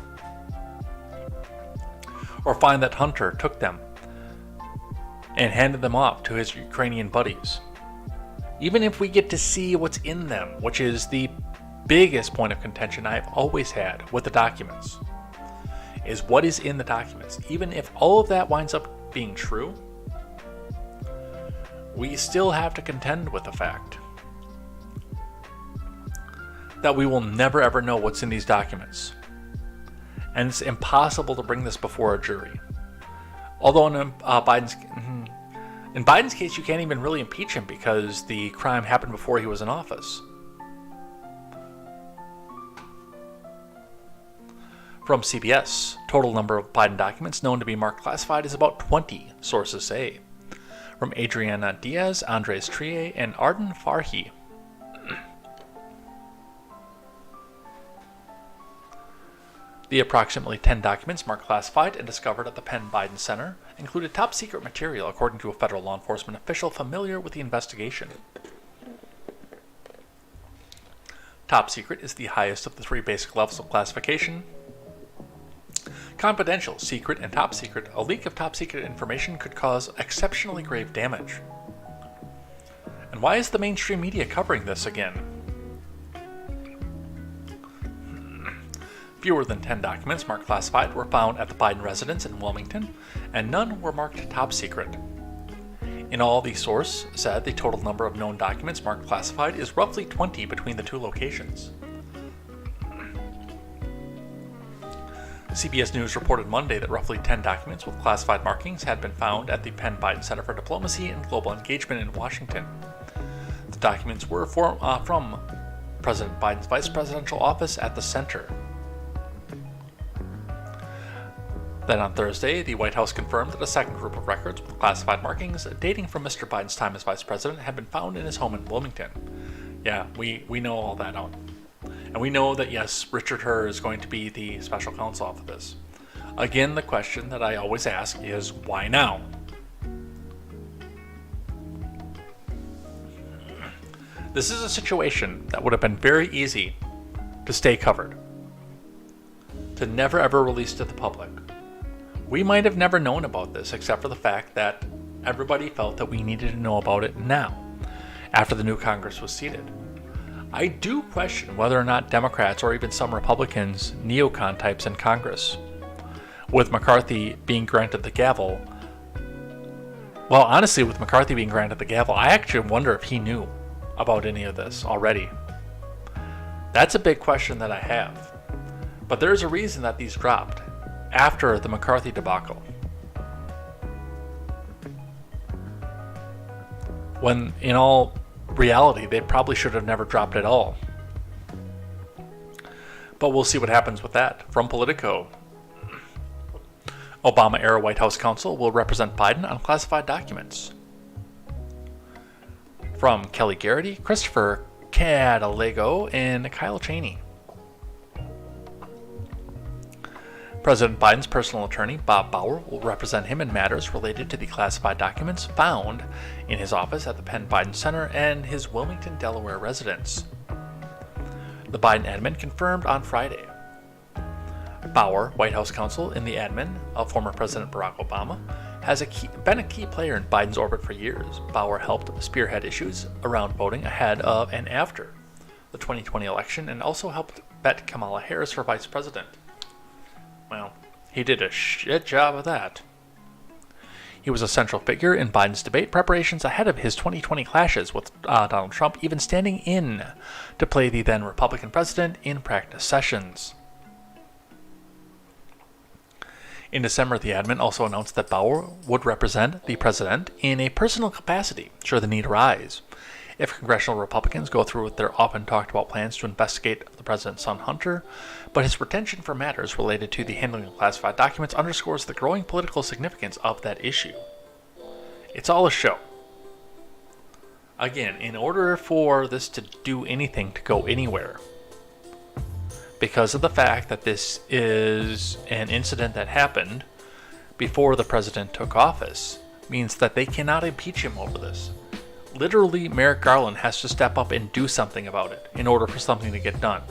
or find that Hunter took them and handed them off to his Ukrainian buddies. Even if we get to see what's in them, which is the biggest point of contention I've always had with the documents, is what is in the documents. Even if all of that winds up being true, we still have to contend with the fact that we will never ever know what's in these documents. And it's impossible to bring this before a jury. Although in Biden's case, you can't even really impeach him because the crime happened before he was in office. From CBS, total number of Biden documents known to be marked classified is about 20, sources say. From Adriana Diaz, Andres Trier, and Arden Farhi. The approximately 10 documents marked classified and discovered at the Penn Biden Center included top secret material, according to a federal law enforcement official familiar with the investigation. Top secret is the highest of the three basic levels of classification. Confidential, secret, and top secret. A leak of top secret information could cause exceptionally grave damage. And why is the mainstream media covering this again? Fewer than 10 documents marked classified were found at the Biden residence in Wilmington, and none were marked top secret. In all, the source said the total number of known documents marked classified is roughly 20 between the two locations. CBS News reported Monday that roughly 10 documents with classified markings had been found at the Penn Biden Center for Diplomacy and Global Engagement in Washington. The documents were from President Biden's vice presidential office at the center. Then on Thursday, the White House confirmed that a second group of records with classified markings dating from Mr. Biden's time as vice president had been found in his home in Wilmington. Yeah, we know all that out. And we know that, yes, Richard Hur is going to be the special counsel for this. Again, the question that I always ask is, why now? This is a situation that would have been very easy to stay covered, to never ever release to the public. We might have never known about this except for the fact that everybody felt that we needed to know about it now, after the new Congress was seated. I do question whether or not Democrats or even some Republicans, neocon types in Congress, with McCarthy being granted the gavel, well, honestly, with McCarthy being granted the gavel, I actually wonder if he knew about any of this already. That's a big question that I have. But there's a reason that these dropped after the McCarthy debacle, when in all reality they probably should have never dropped at all. But we'll see what happens with that. From Politico, Obama-era White House counsel will represent Biden on classified documents. From Kelly Garrity, Christopher Cadalego, and Kyle Cheney. President Biden's personal attorney, Bob Bauer, will represent him in matters related to the classified documents found in his office at the Penn Biden Center and his Wilmington, Delaware residence. The Biden admin confirmed on Friday. Bauer, White House counsel in the admin of former President Barack Obama, has been a key player in Biden's orbit for years. Bauer helped spearhead issues around voting ahead of and after the 2020 election and also helped vet Kamala Harris for vice president. Well, he did a shit job of that. He was a central figure in Biden's debate preparations ahead of his 2020 clashes with Donald Trump, even standing in to play the then Republican president in practice sessions. In December, the admin also announced that Bauer would represent the president in a personal capacity, should the need arise. If congressional Republicans go through with their often talked about plans to investigate the president's son Hunter, but his retention for matters related to the handling of classified documents underscores the growing political significance of that issue. It's all a show. Again, in order for this to do anything, to go anywhere, because of the fact that this is an incident that happened before the president took office, means that they cannot impeach him over this. Literally, Merrick Garland has to step up and do something about it in order for something to get done.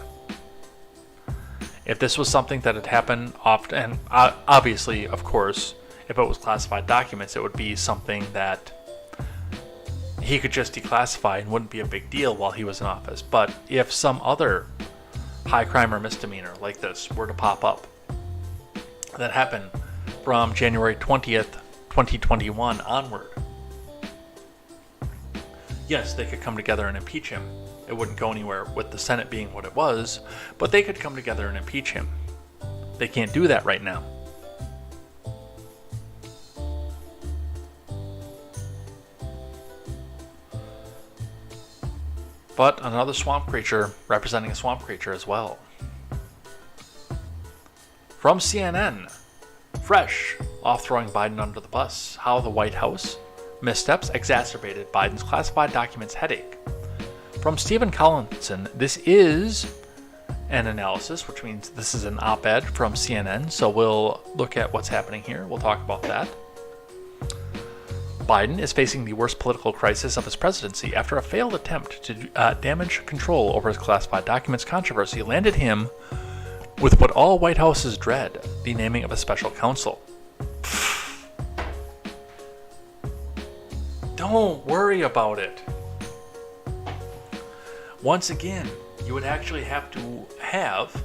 If this was something that had happened often, and obviously, of course, if it was classified documents, it would be something that he could just declassify and wouldn't be a big deal while he was in office. But if some other high crime or misdemeanor like this were to pop up that happened from January 20th, 2021 onward, yes, they could come together and impeach him. It wouldn't go anywhere with the Senate being what it was, but they could come together and impeach him. They can't do that right now. But another swamp creature representing a swamp creature as well. From CNN, fresh off throwing Biden under the bus, how the White House missteps exacerbated Biden's classified documents headache. From Stephen Collinson, this is an analysis, which means this is an op-ed from CNN, so we'll look at what's happening here. We'll talk about that. Biden is facing the worst political crisis of his presidency after a failed attempt to damage control over his classified documents controversy landed him with what all White Houses dread, the naming of a special counsel. Don't worry about it. Once again, you would actually have to have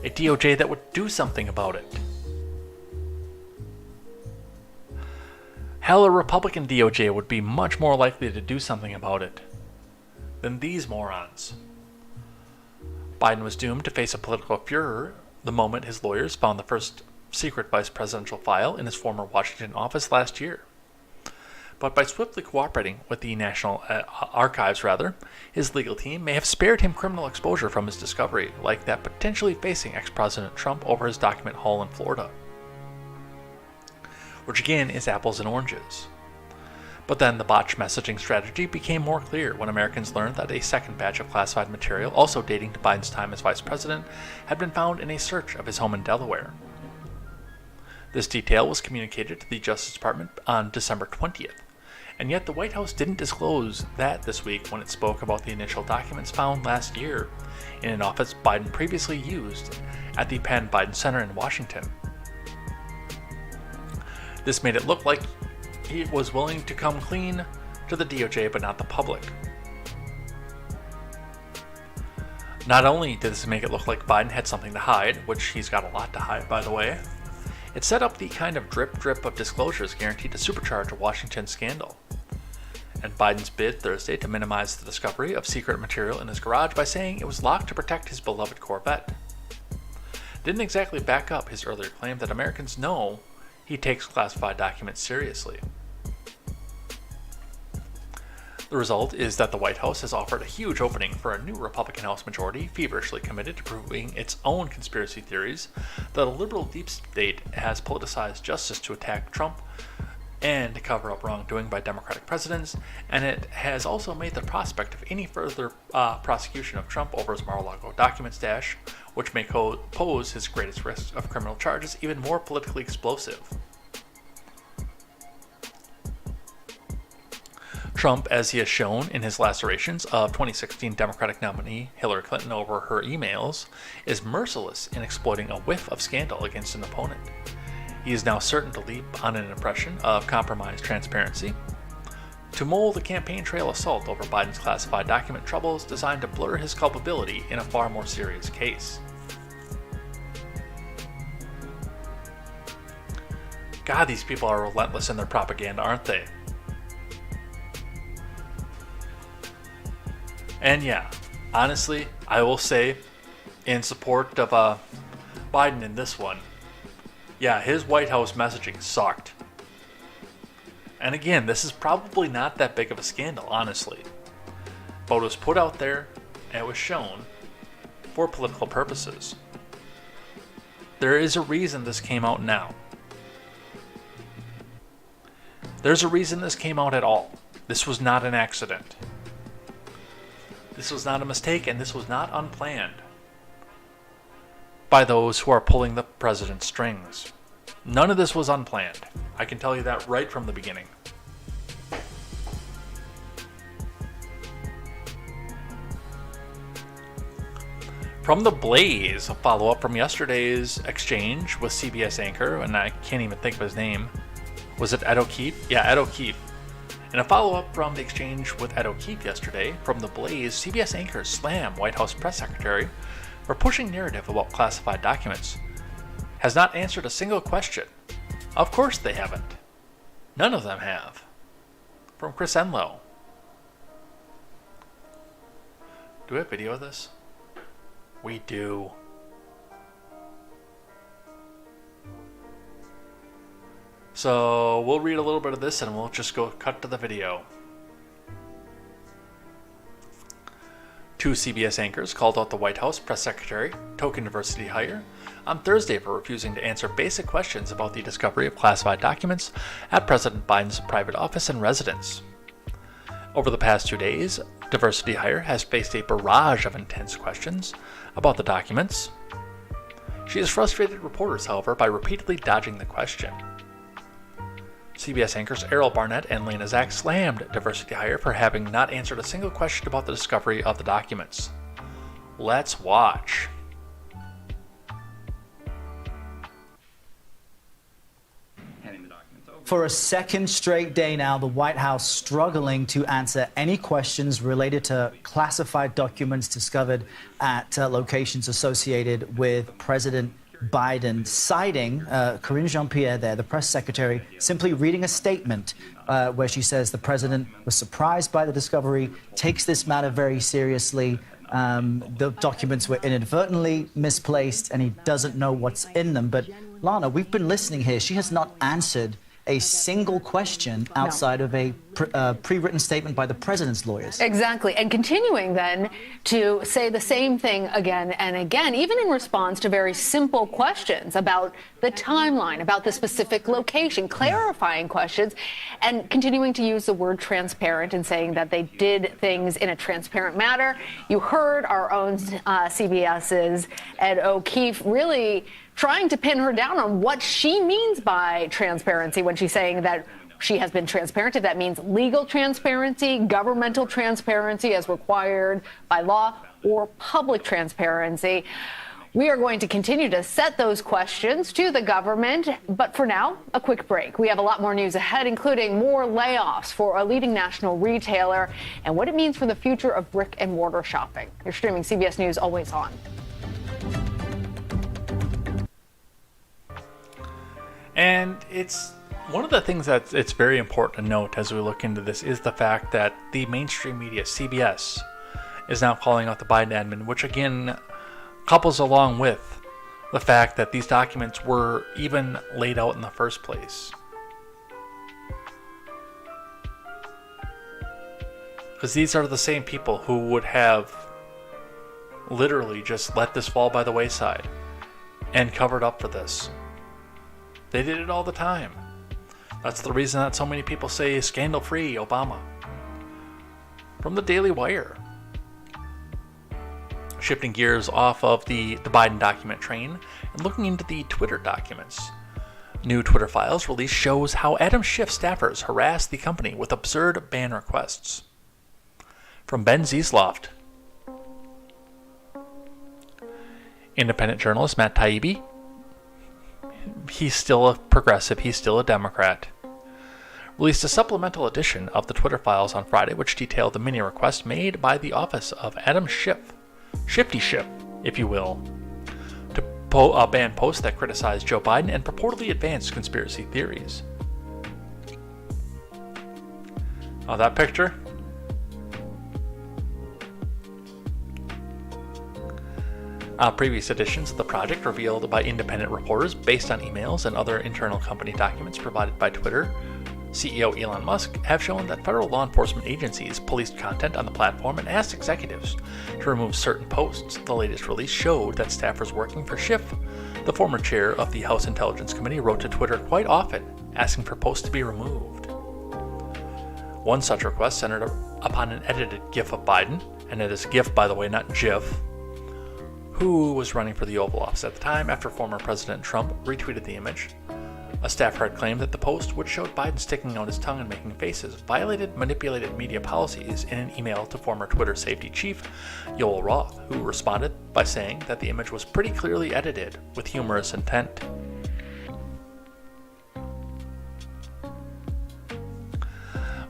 a DOJ that would do something about it. Hell, a Republican DOJ would be much more likely to do something about it than these morons. Biden was doomed to face a political furor the moment his lawyers found the first secret vice presidential file in his former Washington office last year. But by swiftly cooperating with the National Archives, his legal team may have spared him criminal exposure from his discovery, like that potentially facing ex-President Trump over his document haul in Florida. Which again is apples and oranges. But then the botched messaging strategy became more clear when Americans learned that a second batch of classified material, also dating to Biden's time as vice president, had been found in a search of his home in Delaware. This detail was communicated to the Justice Department on December 20th, and yet the White House didn't disclose that this week when it spoke about the initial documents found last year in an office Biden previously used at the Penn Biden Center in Washington. This made it look like he was willing to come clean to the DOJ but not the public. Not only did this make it look like Biden had something to hide, which he's got a lot to hide by the way, it set up the kind of drip of disclosures guaranteed to supercharge a Washington scandal. And Biden's bid Thursday to minimize the discovery of secret material in his garage by saying it was locked to protect his beloved Corvette didn't exactly back up his earlier claim that Americans know he takes classified documents seriously. The result is that the White House has offered a huge opening for a new Republican House majority feverishly committed to proving its own conspiracy theories that a liberal deep state has politicized justice to attack Trump and to cover up wrongdoing by Democratic presidents, and it has also made the prospect of any further prosecution of Trump over his Mar-a-Lago document stash, which may pose his greatest risk of criminal charges, even more politically explosive. Trump, as he has shown in his lacerations of 2016 Democratic nominee Hillary Clinton over her emails, is merciless in exploiting a whiff of scandal against an opponent. He is now certain to leap on an impression of compromised transparency, to mold a campaign trail assault over Biden's classified document troubles designed to blur his culpability in a far more serious case. God, these people are relentless in their propaganda, aren't they? And yeah, honestly, I will say, in support of Biden in this one, yeah, his White House messaging sucked. And again, this is probably not that big of a scandal, honestly. But it was put out there, and it was shown for political purposes. There is a reason this came out now. There's a reason this came out at all. This was not an accident. This was not a mistake, and this was not unplanned by those who are pulling the president's strings. None of this was unplanned. I can tell you that right from the beginning. From the Blaze, a follow-up from yesterday's exchange with CBS anchor, and I can't even think of his name. Was it Ed O'Keefe? Yeah, Ed O'Keefe. In a follow-up from the exchange with Ed O'Keefe yesterday, from The Blaze, CBS anchors slam White House press secretary for pushing narrative about classified documents. Has not answered a single question. Of course they haven't. None of them have. From Chris Enlow. Do we have video of this? We do. So we'll read a little bit of this and we'll just go cut to the video. Two CBS anchors called out the White House press secretary, token diversity hire, on Thursday for refusing to answer basic questions about the discovery of classified documents at President Biden's private office and residence. Over the past 2 days, diversity hire has faced a barrage of intense questions about the documents. She has frustrated reporters, however, by repeatedly dodging the question. CBS anchors Errol Barnett and Lena Zak slammed diversity hire for having not answered a single question about the discovery of the documents. Let's watch. For a second straight day now, the White House struggling to answer any questions related to classified documents discovered at locations associated with President Biden, citing Karine Jean-Pierre there, the press secretary, simply reading a statement where she says the president was surprised by the discovery, takes this matter very seriously. The documents were inadvertently misplaced and he doesn't know what's in them. But Lana, we've been listening here. She has not answered a single question outside of a pre-written statement by the president's lawyers. Exactly. And continuing then to say the same thing again and again, even in response to very simple questions about the timeline, about the specific location, clarifying questions, and continuing to use the word transparent and saying that they did things in a transparent manner. You heard our own CBS's Ed O'Keefe really trying to pin her down on what she means by transparency when she's saying that she has been transparent. If that means legal transparency, governmental transparency as required by law, or public transparency. We are going to continue to set those questions to the government. But for now, a quick break. We have a lot more news ahead, including more layoffs for a leading national retailer and what it means for the future of brick and mortar shopping. You're streaming CBS News Always On. And it's one of the things that it's very important to note as we look into this is the fact that the mainstream media, CBS, is now calling out the Biden admin, which again couples along with the fact that these documents were even laid out in the first place. Because these are the same people who would have literally just let this fall by the wayside and covered up for this. They did it all the time. That's the reason that so many people say scandal-free Obama. From the Daily Wire. Shifting gears off of the Biden document train and looking into the Twitter documents. New Twitter files released shows how Adam Schiff staffers harassed the company with absurd ban requests. From Ben Ziesloft. Independent journalist Matt Taibbi. He's still a progressive, he's still a Democrat. Released a supplemental edition of the Twitter files on Friday, which detailed the mini request made by the office of Adam Schiff, Shifty Schiff, if you will, to ban posts that criticized Joe Biden and purportedly advanced conspiracy theories. Oh, that picture? Previous editions of the project revealed by independent reporters based on emails and other internal company documents provided by Twitter CEO Elon Musk have shown that federal law enforcement agencies policed content on the platform and asked executives to remove certain posts. The latest release showed that staffers working for Schiff, the former chair of the House Intelligence Committee, wrote to Twitter quite often asking for posts to be removed. One such request centered upon an edited GIF of Biden, and it is GIF, by the way, not GIF, who was running for the Oval Office at the time after former President Trump retweeted the image. A staffer had claimed that the post, which showed Biden sticking out his tongue and making faces, violated manipulated media policies in an email to former Twitter safety chief Yoel Roth, who responded by saying that the image was pretty clearly edited with humorous intent.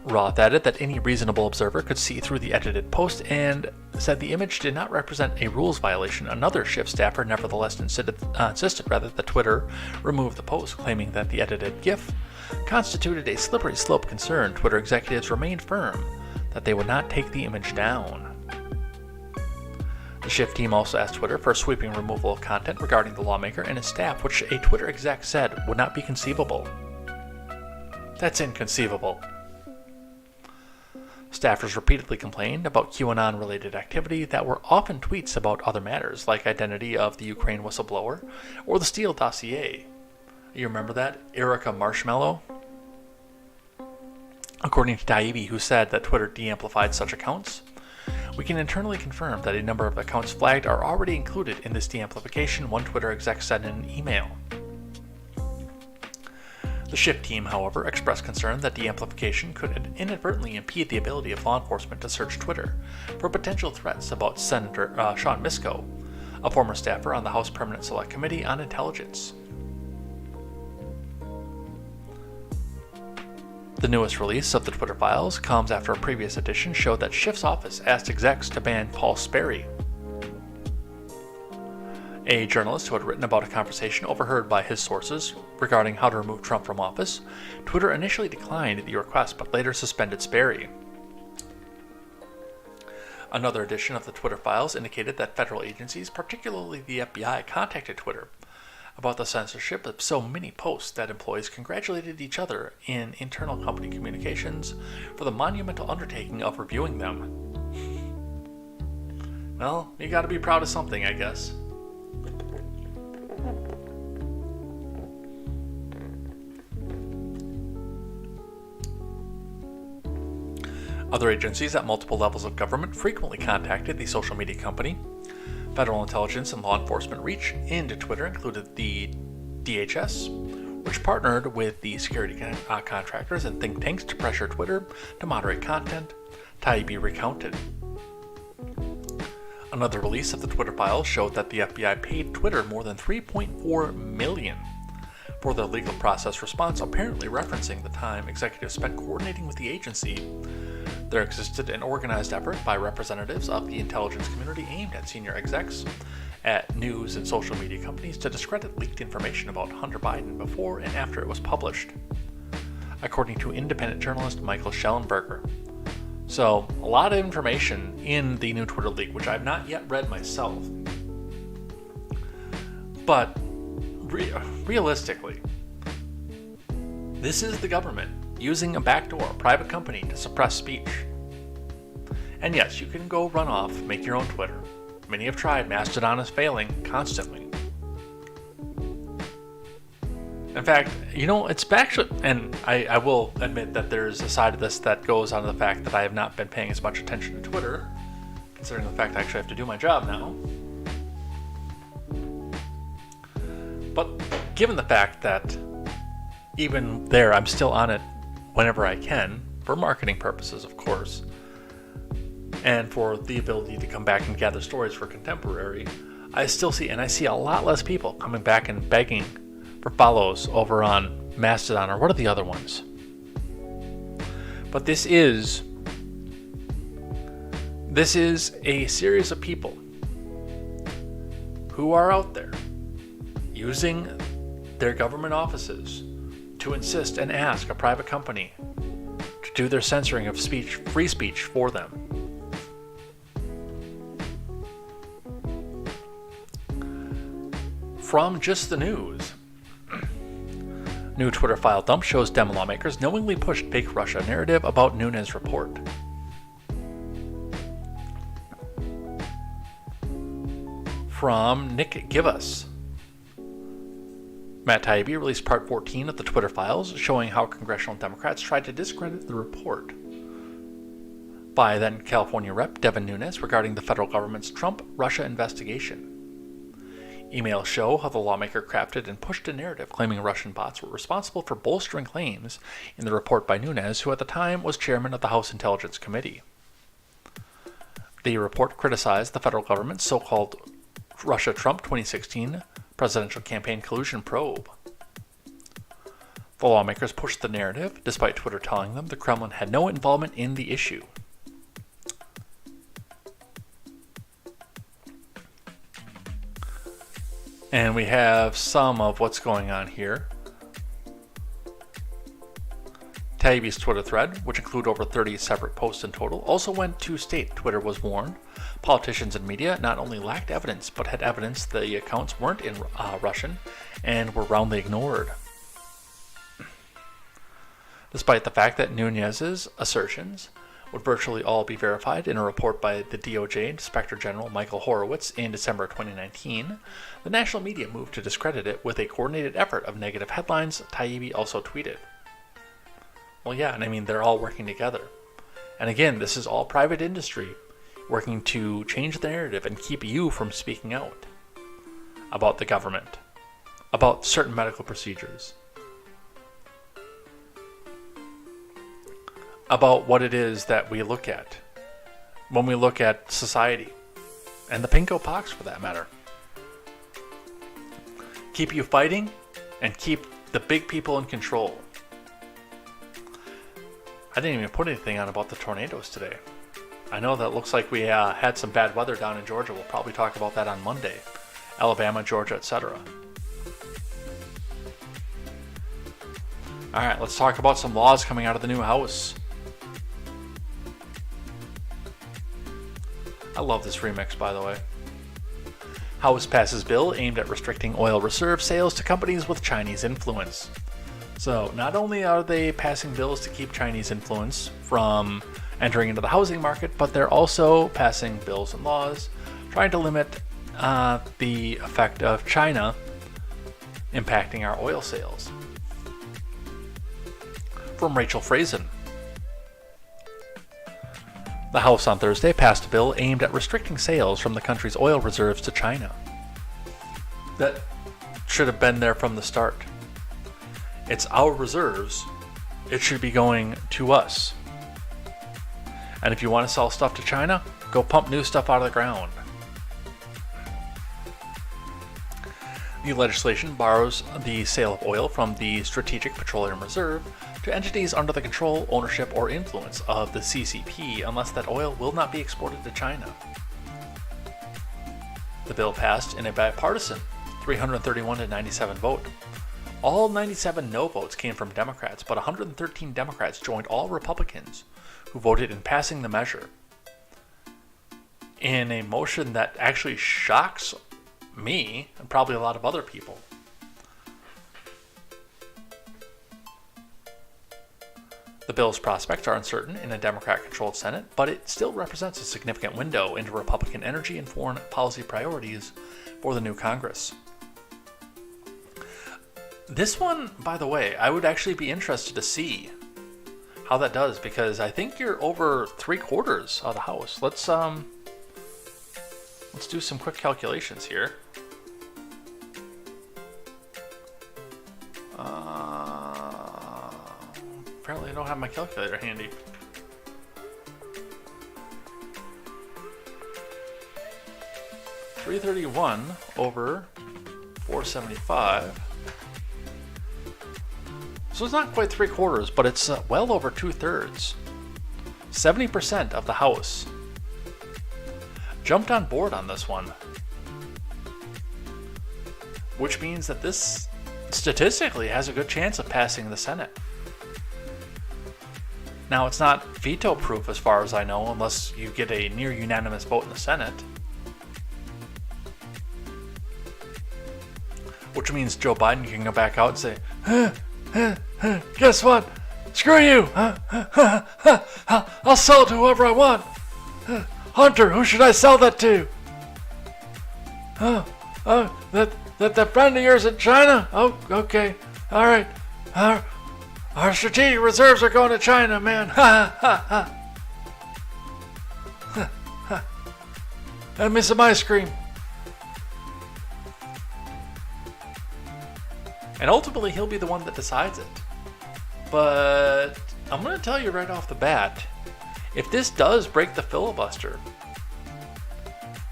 Roth added that any reasonable observer could see through the edited post and said the image did not represent a rules violation. Another Schiff staffer nevertheless insisted that Twitter remove the post, claiming that the edited GIF constituted a slippery slope concern. Twitter executives remained firm that they would not take the image down. The Schiff team also asked Twitter for a sweeping removal of content regarding the lawmaker and his staff, which a Twitter exec said would not be conceivable. That's inconceivable. Staffers repeatedly complained about QAnon-related activity that were often tweets about other matters, like identity of the Ukraine whistleblower or the Steele dossier. You remember that? Erica Marshmallow? According to Taibbi, who said that Twitter de-amplified such accounts, we can internally confirm that a number of accounts flagged are already included in this de-amplification, one Twitter exec said in an email. The Schiff team, however, expressed concern that de-amplification could inadvertently impede the ability of law enforcement to search Twitter for potential threats about Senator Sean Misko, a former staffer on the House Permanent Select Committee on Intelligence. The newest release of the Twitter files comes after a previous edition showed that Schiff's office asked execs to ban Paul Sperry, a journalist who had written about a conversation overheard by his sources regarding how to remove Trump from office. Twitter initially declined the request, but later suspended Sperry. Another edition of the Twitter files indicated that federal agencies, particularly the FBI, contacted Twitter about the censorship of so many posts that employees congratulated each other in internal company communications for the monumental undertaking of reviewing them. Well, you gotta be proud of something, I guess. Other agencies at multiple levels of government frequently contacted the social media company. Federal intelligence and law enforcement reach into Twitter included the DHS, which partnered with the security contractors and think tanks to pressure Twitter to moderate content. Taibbi recounted. Another release of the Twitter files showed that the FBI paid Twitter more than $3.4 million for their legal process response, apparently referencing the time executives spent coordinating with the agency. There existed an organized effort by representatives of the intelligence community aimed at senior execs at news and social media companies to discredit leaked information about Hunter Biden before and after it was published, according to independent journalist Michael Schellenberger. So, a lot of information in the new Twitter leak, which I've not yet read myself. But, realistically, this is the government using a backdoor private company to suppress speech. And yes, you can go run off, make your own Twitter. Many have tried. Mastodon is failing constantly. In fact, it's actually, and I will admit that there's a side of this that goes on to the fact that I have not been paying as much attention to Twitter, considering the fact I actually have to do my job now. But given the fact that even there, I'm still on it whenever I can, for marketing purposes, of course, and for the ability to come back and gather stories for Contemporary, I see a lot less people coming back and begging for follows over on Mastodon, or what are the other ones? But this is a series of people who are out there using their government offices to insist and ask a private company to do their censoring of free speech for them. From Just the News, new Twitter file dump shows Dem lawmakers knowingly pushed fake Russia narrative about Nunes report. From Nick Givus, Matt Taibbi released part 14 of the Twitter files showing how congressional Democrats tried to discredit the report by then California Rep. Devin Nunes regarding the federal government's Trump-Russia investigation. Emails show how the lawmaker crafted and pushed a narrative claiming Russian bots were responsible for bolstering claims in the report by Nunes, who at the time was chairman of the House Intelligence Committee. The report criticized the federal government's so-called Russia-Trump 2016 presidential campaign collusion probe. The lawmakers pushed the narrative, despite Twitter telling them the Kremlin had no involvement in the issue. And we have some of what's going on here. Taibbi's Twitter thread, which included over 30 separate posts in total, also went to state Twitter was warned politicians and media not only lacked evidence, but had evidence the accounts weren't in Russian and were roundly ignored. Despite the fact that Nunes's assertions would virtually all be verified in a report by the DOJ Inspector General Michael Horowitz in December 2019, the national media moved to discredit it with a coordinated effort of negative headlines, Taibbi also tweeted. Well, yeah, and I mean, they're all working together. And again, this is all private industry working to change the narrative and keep you from speaking out about the government, about certain medical procedures, about what it is that we look at when we look at society, and the pinko pox for that matter. Keep you fighting and keep the big people in control. I didn't even put anything on about the tornadoes today. I know that it looks like we had some bad weather down in Georgia. We'll probably talk about that on Monday. Alabama, Georgia, etc. Alright, let's talk about some laws coming out of the new House. I love this remix, by the way. House passes bill aimed at restricting oil reserve sales to companies with Chinese influence. So, not only are they passing bills to keep Chinese influence from entering into the housing market, but they're also passing bills and laws trying to limit the effect of China impacting our oil sales. From Rachel Frazen. The House on Thursday passed a bill aimed at restricting sales from the country's oil reserves to China. That should have been there from the start. It's our reserves. It should be going to us. And if you want to sell stuff to China, go pump new stuff out of the ground. The legislation borrows the sale of oil from the Strategic Petroleum Reserve to entities under the control, ownership, or influence of the CCP unless that oil will not be exported to China. The bill passed in a bipartisan 331 to 97 vote. All 97 no votes came from Democrats, but 113 Democrats joined all Republicans who voted in passing the measure. In a motion that actually shocks me and probably a lot of other people. The bill's prospects are uncertain in a Democrat-controlled Senate, but it still represents a significant window into Republican energy and foreign policy priorities for the new Congress. This one, by the way, I would actually be interested to see how that does, because I think you're over 3/4 of the House. Let's do some quick calculations here. Apparently I don't have my calculator handy. $331 over 475. So it's not quite 3/4, but it's well over 2/3. 70% of the House jumped on board on this one, which means that this statistically has a good chance of passing the Senate. Now, it's not veto proof as far as I know, unless you get a near unanimous vote in the Senate, which means Joe Biden can go back out and say, guess what? Screw you! I'll sell it to whoever I want. Hunter, who should I sell that to? That friend of yours in China? Oh, okay. All right. Our strategic reserves are going to China, man. Have me some ice cream. And ultimately, he'll be the one that decides it. But I'm going to tell you right off the bat, if this does break the filibuster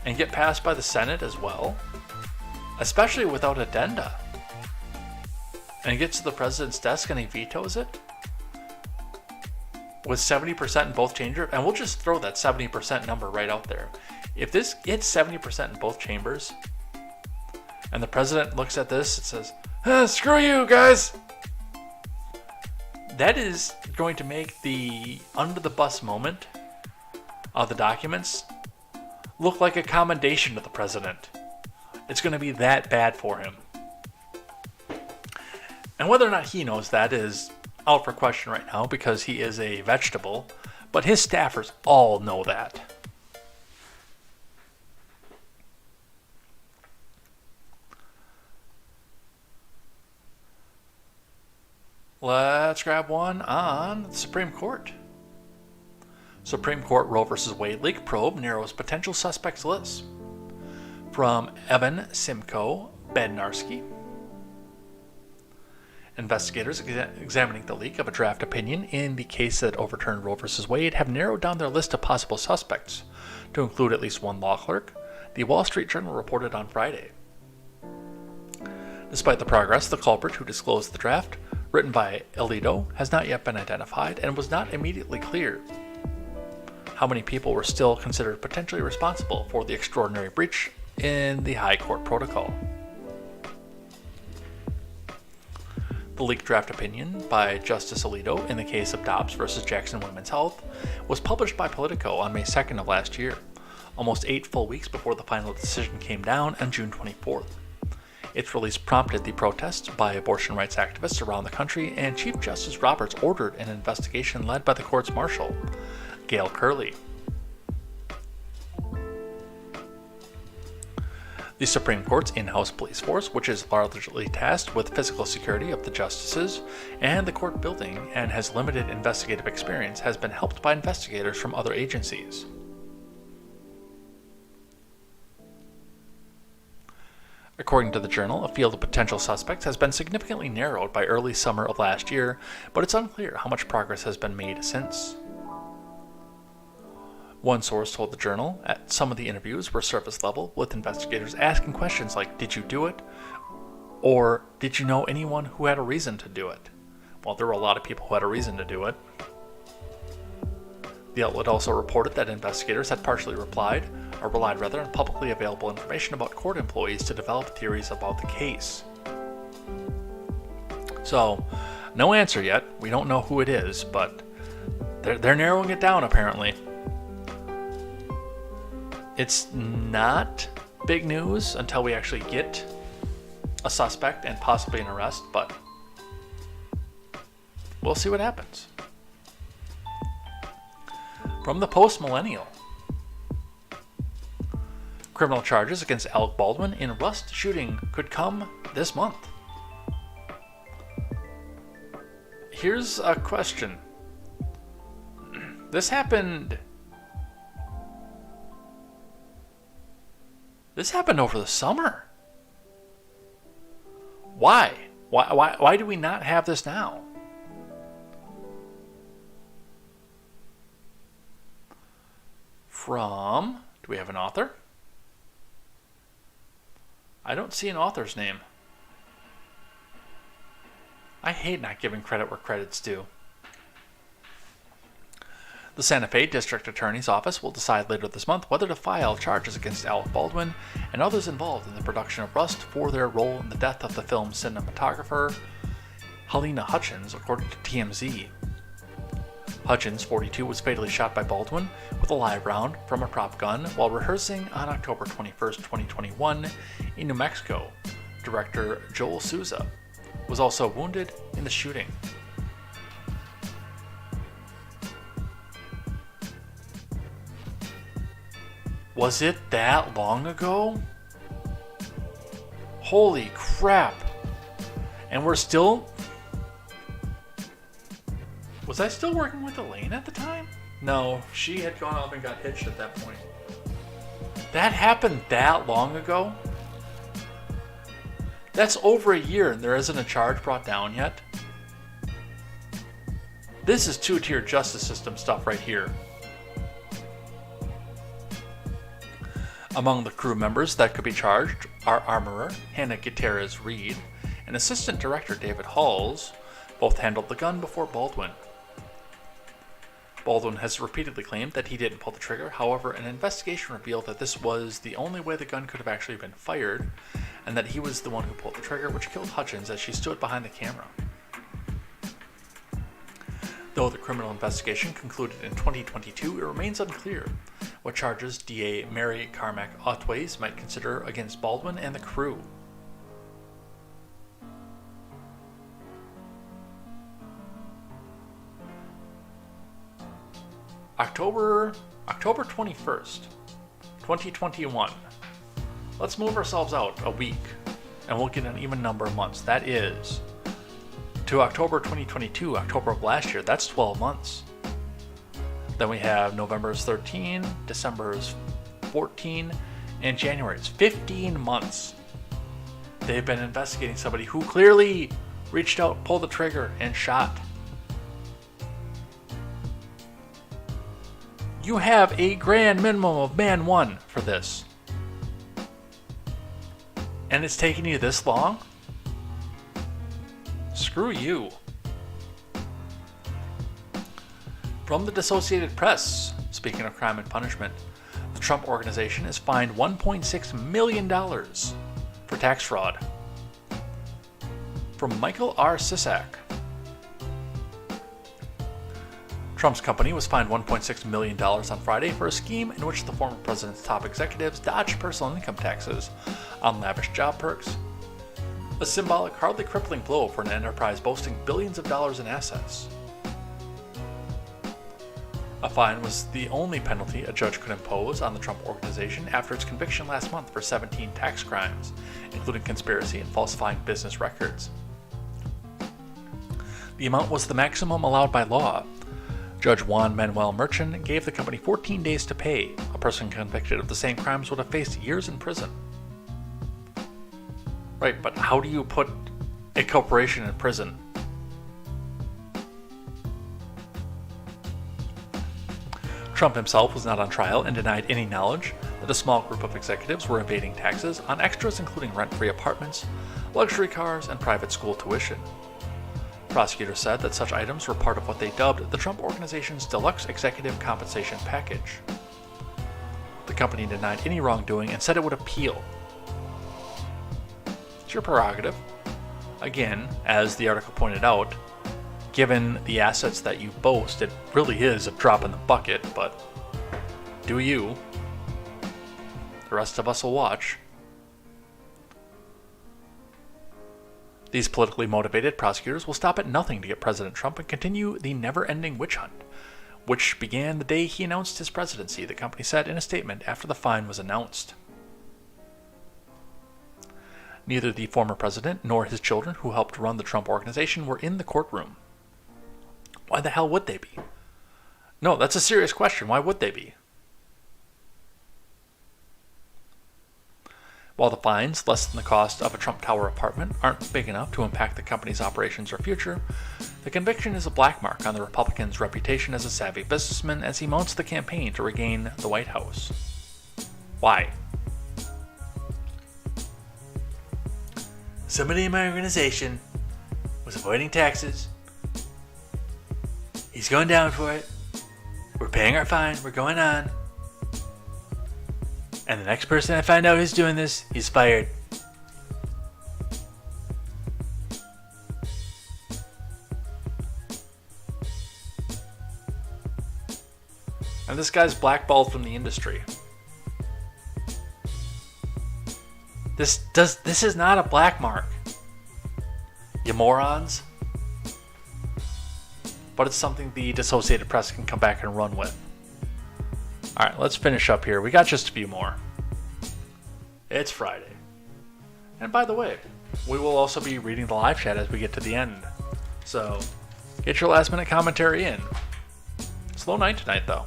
and get passed by the Senate as well, especially without addenda, and it gets to the president's desk and he vetoes it, with 70% in both chambers, and we'll just throw that 70% number right out there. If this gets 70% in both chambers, and the president looks at this and says, screw you guys, that is going to make the under the bus moment of the documents look like a commendation to the president. It's going to be that bad for him. And whether or not he knows that is out for question right now, because he is a vegetable, but his staffers all know that. Let's grab one on the Supreme Court. Supreme Court Roe v. Wade leak probe narrows potential suspects list. From Evan Simcoe Bednarski. Investigators examining the leak of a draft opinion in the case that overturned Roe v. Wade have narrowed down their list of possible suspects to include at least one law clerk, the Wall Street Journal reported on Friday. Despite the progress, the culprit who disclosed the draft, written by Alito, has not yet been identified and was not immediately clear how many people were still considered potentially responsible for the extraordinary breach in the High Court protocol. The leaked draft opinion by Justice Alito in the case of Dobbs versus Jackson Women's Health was published by Politico on May 2nd of last year, almost 8 full weeks before the final decision came down on June 24th. Its release prompted the protests by abortion rights activists around the country, and Chief Justice Roberts ordered an investigation led by the court's marshal, Gail Curley. The Supreme Court's in-house police force, which is largely tasked with physical security of the justices and the court building and has limited investigative experience, has been helped by investigators from other agencies. According to the Journal, a field of potential suspects has been significantly narrowed by early summer of last year, but it's unclear how much progress has been made since. One source told the Journal that some of the interviews were surface level, with investigators asking questions like, "Did you do it?" or "Did you know anyone who had a reason to do it?" Well, there were a lot of people who had a reason to do it. The outlet also reported that investigators had partially relied on publicly available information about court employees to develop theories about the case. So, no answer yet. We don't know who it is, but they're narrowing it down apparently. It's not big news until we actually get a suspect and possibly an arrest, but we'll see what happens. From the Post-Millennial. Criminal charges against Alec Baldwin in Rust shooting could come this month. here's a question. This happened over the summer. Why? Why do we not have this now? From, do we have an author? I don't see an author's name. I hate not giving credit where credit's due. The Santa Fe District Attorney's Office will decide later this month whether to file charges against Alec Baldwin and others involved in the production of Rust for their role in the death of the film's cinematographer, Helena Hutchins, according to TMZ. Hutchins, 42, was fatally shot by Baldwin with a live round from a prop gun while rehearsing on October 21, 2021 in New Mexico. Director Joel Souza was also wounded in the shooting. Was it that long ago? Holy crap. And we're still... Was I still working with Elaine at the time? No, she had gone off and got hitched at that point. That happened that long ago? That's over a year and there isn't a charge brought down yet? This is two-tier justice system stuff right here. Among the crew members that could be charged are armorer Hannah Gutierrez-Reed and assistant director David Halls. Both handled the gun before Baldwin. Baldwin has repeatedly claimed that he didn't pull the trigger. However, an investigation revealed that this was the only way the gun could have actually been fired, and that he was the one who pulled the trigger, which killed Hutchins as she stood behind the camera. Though the criminal investigation concluded in 2022, it remains unclear what charges DA Mary Carmack Otways might consider against Baldwin and the crew. October 21st, 2021. Let's move ourselves out a week, and we'll get an even number of months. That is to October 2022, October of last year. That's 12 months. Then we have November's 13, December's 14, and January's 15 months. They've been investigating somebody who clearly reached out, pulled the trigger, and shot. You have a grand minimum of man 1 for this. And it's taking you this long? Screw you. From the Associated Press, speaking of crime and punishment, the Trump Organization is fined $1.6 million for tax fraud. From Michael R. Sisak, Trump's company was fined $1.6 million on Friday for a scheme in which the former president's top executives dodged personal income taxes on lavish job perks, a symbolic, hardly crippling blow for an enterprise boasting billions of dollars in assets. A fine was the only penalty a judge could impose on the Trump Organization after its conviction last month for 17 tax crimes, including conspiracy and falsifying business records. The amount was the maximum allowed by law. Judge Juan Manuel Merchan gave the company 14 days to pay. A person convicted of the same crimes would have faced years in prison. Right, but how do you put a corporation in prison? Trump himself was not on trial and denied any knowledge that a small group of executives were evading taxes on extras including rent-free apartments, luxury cars, and private school tuition. Prosecutors said that such items were part of what they dubbed the Trump Organization's deluxe executive compensation package. The company denied any wrongdoing and said it would appeal. It's your prerogative. Again, as the article pointed out, given the assets that you boast, it really is a drop in the bucket, but do you. The rest of us will watch. These politically motivated prosecutors will stop at nothing to get President Trump and continue the never-ending witch hunt, which began the day he announced his presidency, the company said in a statement after the fine was announced. Neither the former president nor his children who helped run the Trump Organization were in the courtroom. Why the hell would they be? No, that's a serious question. Why would they be? While the fines, less than the cost of a Trump Tower apartment, aren't big enough to impact the company's operations or future, the conviction is a black mark on the Republican's reputation as a savvy businessman as he mounts the campaign to regain the White House. Why? Somebody in my organization was avoiding taxes. He's going down for it. We're paying our fine. We're going on. And the next person I find out who's doing this, he's fired. And this guy's blackballed from the industry. This is not a black mark, you morons. But it's something the Associated Press can come back and run with. Alright, let's finish up here. We got just a few more. It's Friday. And by the way, we will also be reading the live chat as we get to the end. So, get your last minute commentary in. Slow night tonight, though.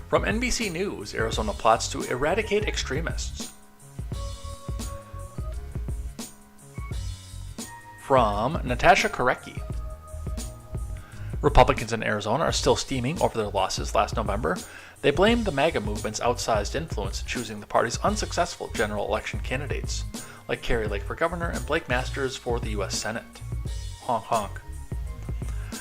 From NBC News, Arizona plots to eradicate extremists. From Natasha Korecki. Republicans in Arizona are still steaming over their losses last November. They blame the MAGA movement's outsized influence in choosing the party's unsuccessful general election candidates, like Carrie Lake for governor and Blake Masters for the U.S. Senate. Honk honk.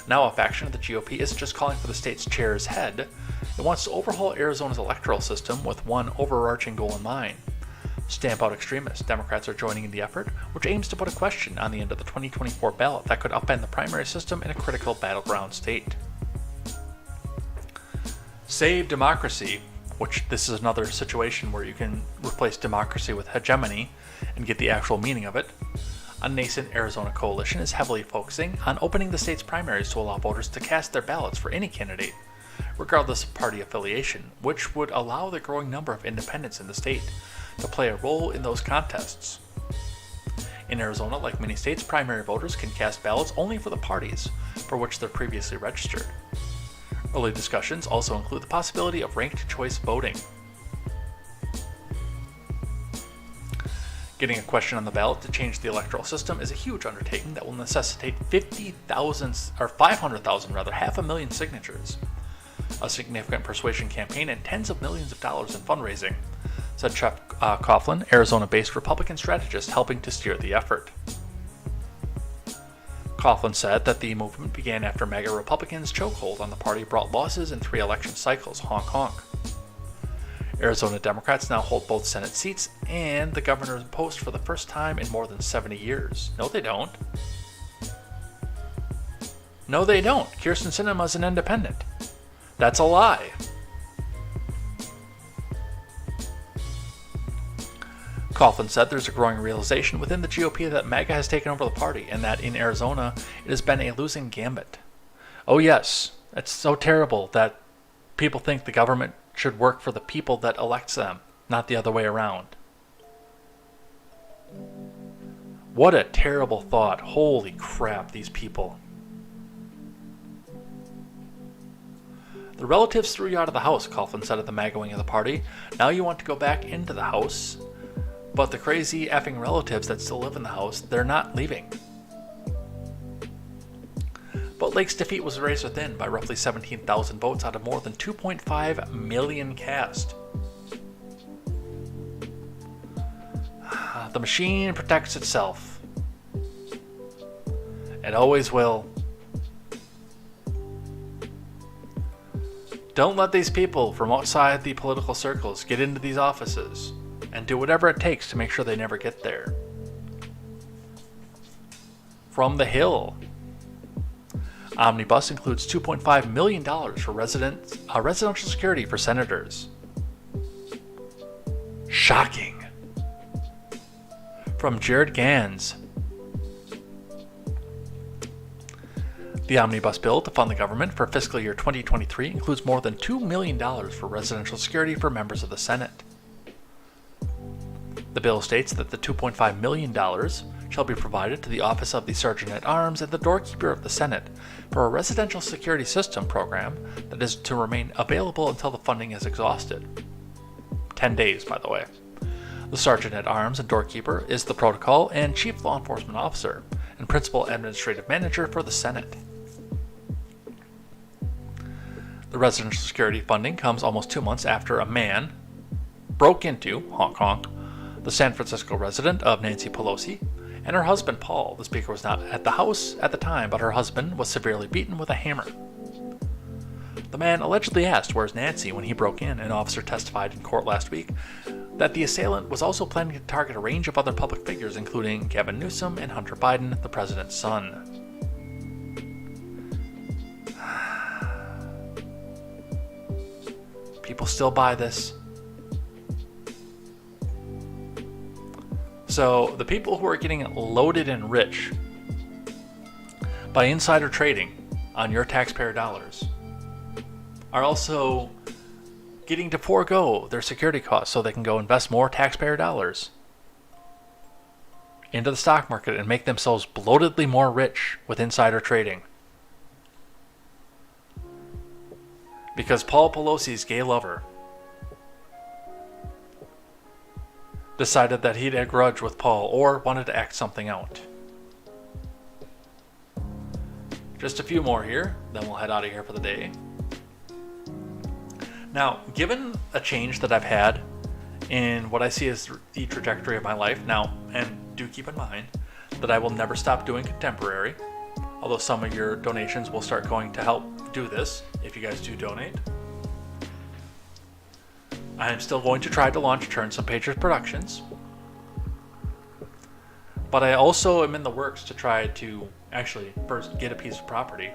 Now a faction of the GOP isn't just calling for the state's chair's head, it wants to overhaul Arizona's electoral system with one overarching goal in mind. Stamp out extremists. Democrats are joining in the effort, which aims to put a question on the end of the 2024 ballot that could upend the primary system in a critical battleground state. Save democracy, which this is another situation where you can replace democracy with hegemony and get the actual meaning of it. A nascent Arizona coalition is heavily focusing on opening the state's primaries to allow voters to cast their ballots for any candidate, regardless of party affiliation, which would allow the growing number of independents in the state to play a role in those contests. In Arizona, like many states, primary voters can cast ballots only for the parties for which they're previously registered. Early discussions also include the possibility of ranked choice voting. Getting a question on the ballot to change the electoral system is a huge undertaking that will necessitate 500,000 500,000 signatures, a significant persuasion campaign, and tens of millions of dollars in fundraising, said Chuck Coughlin, Arizona-based Republican strategist helping to steer the effort. Coughlin said that the movement began after MAGA Republicans' chokehold on the party brought losses in 3 election cycles. Honk honk. Arizona Democrats now hold both Senate seats and the governor's post for the first time in more than 70 years. No, they don't. No, they don't. Kyrsten Sinema's an independent. That's a lie. Coughlin said there's a growing realization within the GOP that MAGA has taken over the party and that in Arizona it has been a losing gambit. Oh yes, it's so terrible that people think the government should work for the people that elects them, not the other way around. What a terrible thought. Holy crap, these people. The relatives threw you out of the house, Coughlin said at the MAGA wing of the party. Now you want to go back into the house? But the crazy effing relatives that still live in the house, they're not leaving. But Lake's defeat was razor thin by roughly 17,000 votes out of more than 2.5 million cast. The machine protects itself. It always will. Don't let these people from outside the political circles get into these offices and do whatever it takes to make sure they never get there. From the Hill. Omnibus includes $2.5 million for residential security for senators. Shocking. From Jared Gans. The omnibus bill to fund the government for fiscal year 2023 includes more than $2 million for residential security for members of the Senate. The bill states that the $2.5 million shall be provided to the office of the Sergeant at Arms and the doorkeeper of the Senate for a residential security system program that is to remain available until the funding is exhausted. 10 days, by the way. The Sergeant at Arms and doorkeeper is the protocol and chief law enforcement officer and principal administrative manager for the Senate. The residential security funding comes almost 2 months after a man broke into, honk honk, the San Francisco residence of Nancy Pelosi and her husband Paul. The speaker was not at the house at the time, but her husband was severely beaten with a hammer. The man allegedly asked, "Where's Nancy?" when he broke in. An officer testified in court last week that the assailant was also planning to target a range of other public figures, including Gavin Newsom and Hunter Biden, the president's son. People still buy this. So the people who are getting loaded and rich by insider trading on your taxpayer dollars are also getting to forego their security costs so they can go invest more taxpayer dollars into the stock market and make themselves bloatedly more rich with insider trading. Because Paul Pelosi's gay lover decided that he'd a grudge with Paul or wanted to act something out. Just a few more here, then we'll head out of here for the day. Now, given a change that I've had in what I see as the trajectory of my life now, and do keep in mind that I will never stop doing contemporary, although some of your donations will start going to help do this if you guys do donate. I am still going to try to launch Turn Some Pages Productions, but I also am in the works to try to actually first get a piece of property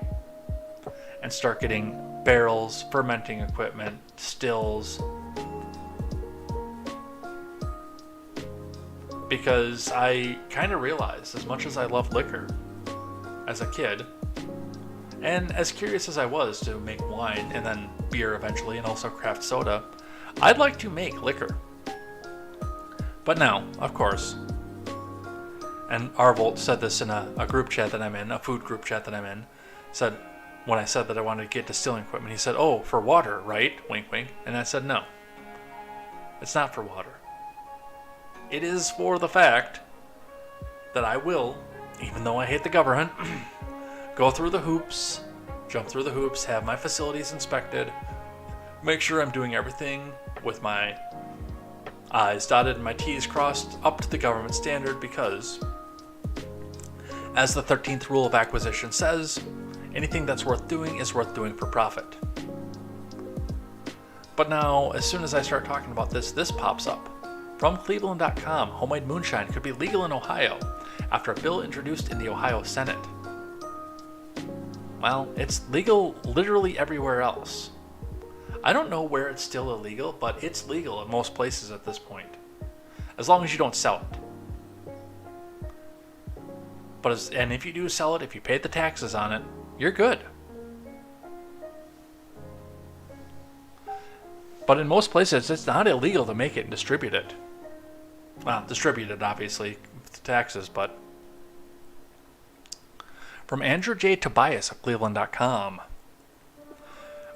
and start getting barrels, fermenting equipment, stills, because I kind of realized, as much as I loved liquor as a kid, and as curious as I was to make wine and then beer eventually, and also craft soda, I'd like to make liquor. But now, of course, and Arvolt said this in a group chat that I'm in, a food group chat that I'm in, said, when I said that I wanted to get distilling equipment, he said, "Oh, for water, right?" Wink, wink. And I said, "No, it's not for water. It is for the fact that I will, even though I hate the government, go through the hoops, jump through the hoops, have my facilities inspected, make sure I'm doing everything with my I's dotted and my T's crossed up to the government standard, because, as the 13th rule of acquisition says, anything that's worth doing is worth doing for profit." But now, as soon as I start talking about this pops up. From Cleveland.com, homemade moonshine could be legal in Ohio after a bill introduced in the Ohio Senate. Well, it's legal literally everywhere else. I don't know where it's still illegal, but it's legal in most places at this point, as long as you don't sell it. And if you do sell it, if you paid the taxes on it, you're good. But in most places, it's not illegal to make it and distribute it. Well, distribute it, obviously, with taxes, but... From Andrew J. Tobias of Cleveland.com.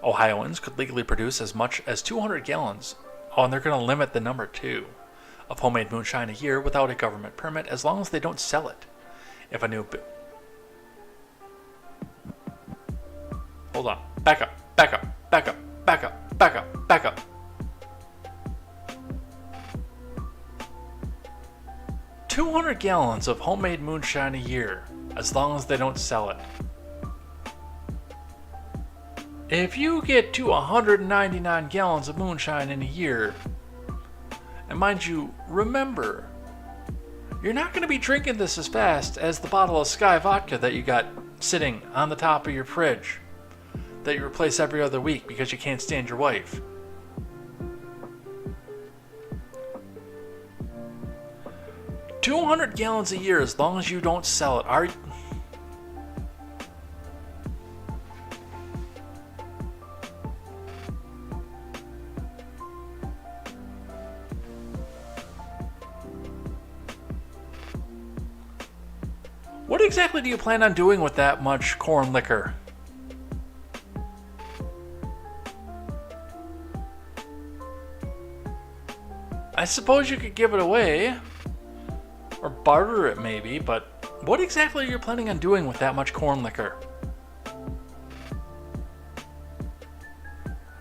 Ohioans could legally produce as much as 200 gallons, and they're going to limit the number to, of homemade moonshine a year without a government permit, as long as they don't sell it. If a new... Hold on. Back up. 200 gallons of homemade moonshine a year, as long as they don't sell it. If you get to 199 gallons of moonshine in a year, and mind you, remember, you're not going to be drinking this as fast as the bottle of Sky vodka that you got sitting on the top of your fridge that you replace every other week because you can't stand your wife. $200 gallons a year, as long as you don't sell it. What exactly do you plan on doing with that much corn liquor? I suppose you could give it away, or barter it maybe, but what exactly are you planning on doing with that much corn liquor?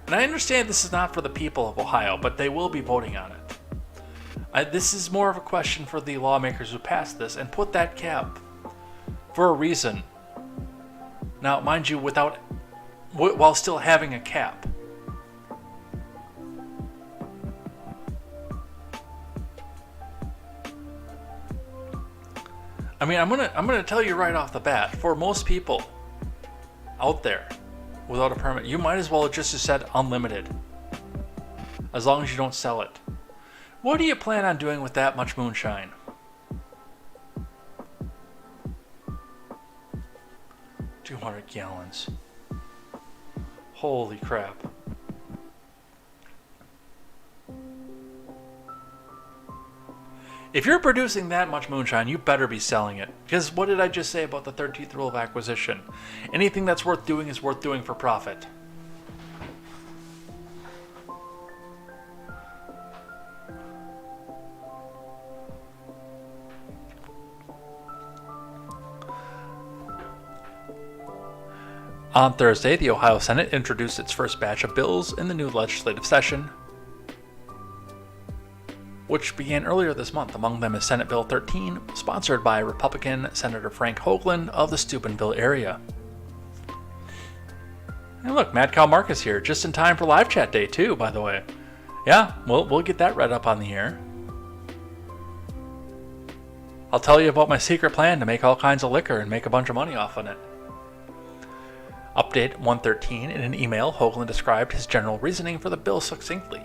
And I understand this is not for the people of Ohio, but they will be voting on it. This is more of a question for the lawmakers who passed this and put that cap for a reason. Now, mind you, while still having a cap. I mean, I'm gonna tell you right off the bat, for most people out there without a permit, you might as well have just said unlimited, as long as you don't sell it. What do you plan on doing with that much moonshine? $200 gallons. Holy crap. If you're producing that much moonshine, you better be selling it. Because what did I just say about the 13th rule of acquisition? Anything that's worth doing is worth doing for profit. On Thursday, the Ohio Senate introduced its first batch of bills in the new legislative session, which began earlier this month. Among them is Senate Bill 13, sponsored by Republican Senator Frank Hoagland of the Steubenville area. And look, Mad Cow Mark is here, just in time for live chat day too, by the way. Yeah, we'll get that read up on the air. I'll tell you about my secret plan to make all kinds of liquor and make a bunch of money off of it. Update 113, in an email, Hoagland described his general reasoning for the bill succinctly.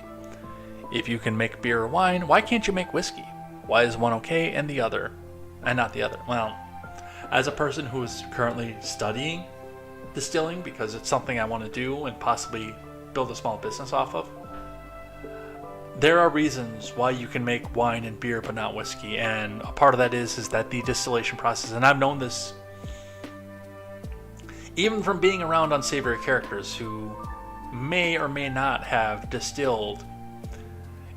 If you can make beer or wine, why can't you make whiskey? Why is one okay and not the other? Well, as a person who is currently studying distilling because it's something I want to do and possibly build a small business off of, there are reasons why you can make wine and beer but not whiskey, and a part of that is that the distillation process, and I've known this even from being around unsavory characters who may or may not have distilled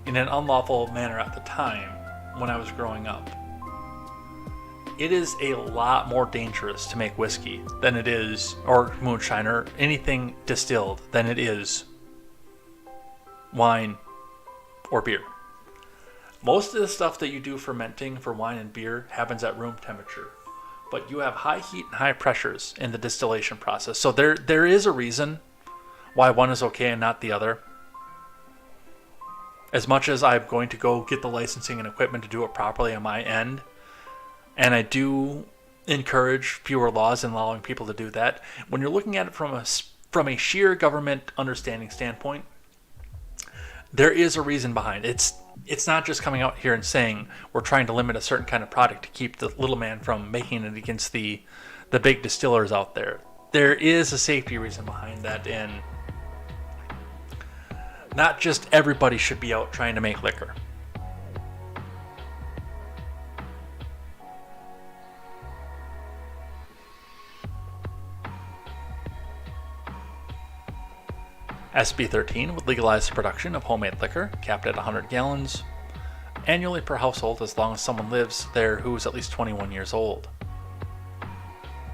in an unlawful manner at the time when I was growing up. It is a lot more dangerous to make whiskey than it is, or moonshine, or anything distilled, than it is wine or beer. Most of the stuff that you do fermenting for wine and beer happens at room temperature, but you have high heat and high pressures in the distillation process. So there is a reason why one is okay and not the other. As much as I'm going to go get the licensing and equipment to do it properly on my end, and I do encourage fewer laws and allowing people to do that, when you're looking at it from a sheer government understanding standpoint, there is a reason behind it. It's not just coming out here and saying we're trying to limit a certain kind of product to keep the little man from making it against the big distillers out there. There is a safety reason behind that, and not just everybody should be out trying to make liquor. SB 13 would legalize the production of homemade liquor, capped at 100 gallons annually per household as long as someone lives there who is at least 21 years old.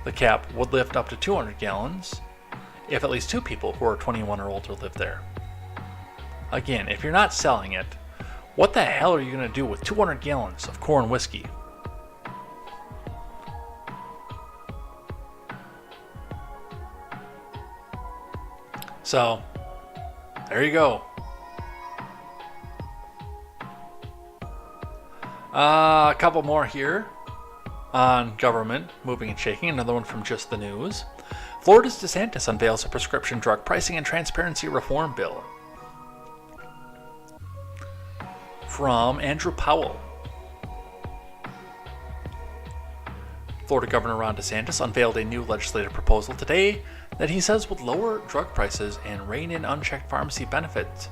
The cap would lift up to 200 gallons if at least 2 people who are 21 or older live there. Again, if you're not selling it, what the hell are you going to do with 200 gallons of corn whiskey? So, there you go. A couple more here on government moving and shaking. Another one from Just the News. Florida's DeSantis unveils a prescription drug pricing and transparency reform bill. From Andrew Powell. Florida Governor Ron DeSantis unveiled a new legislative proposal today that he says would lower drug prices and rein in unchecked pharmacy benefit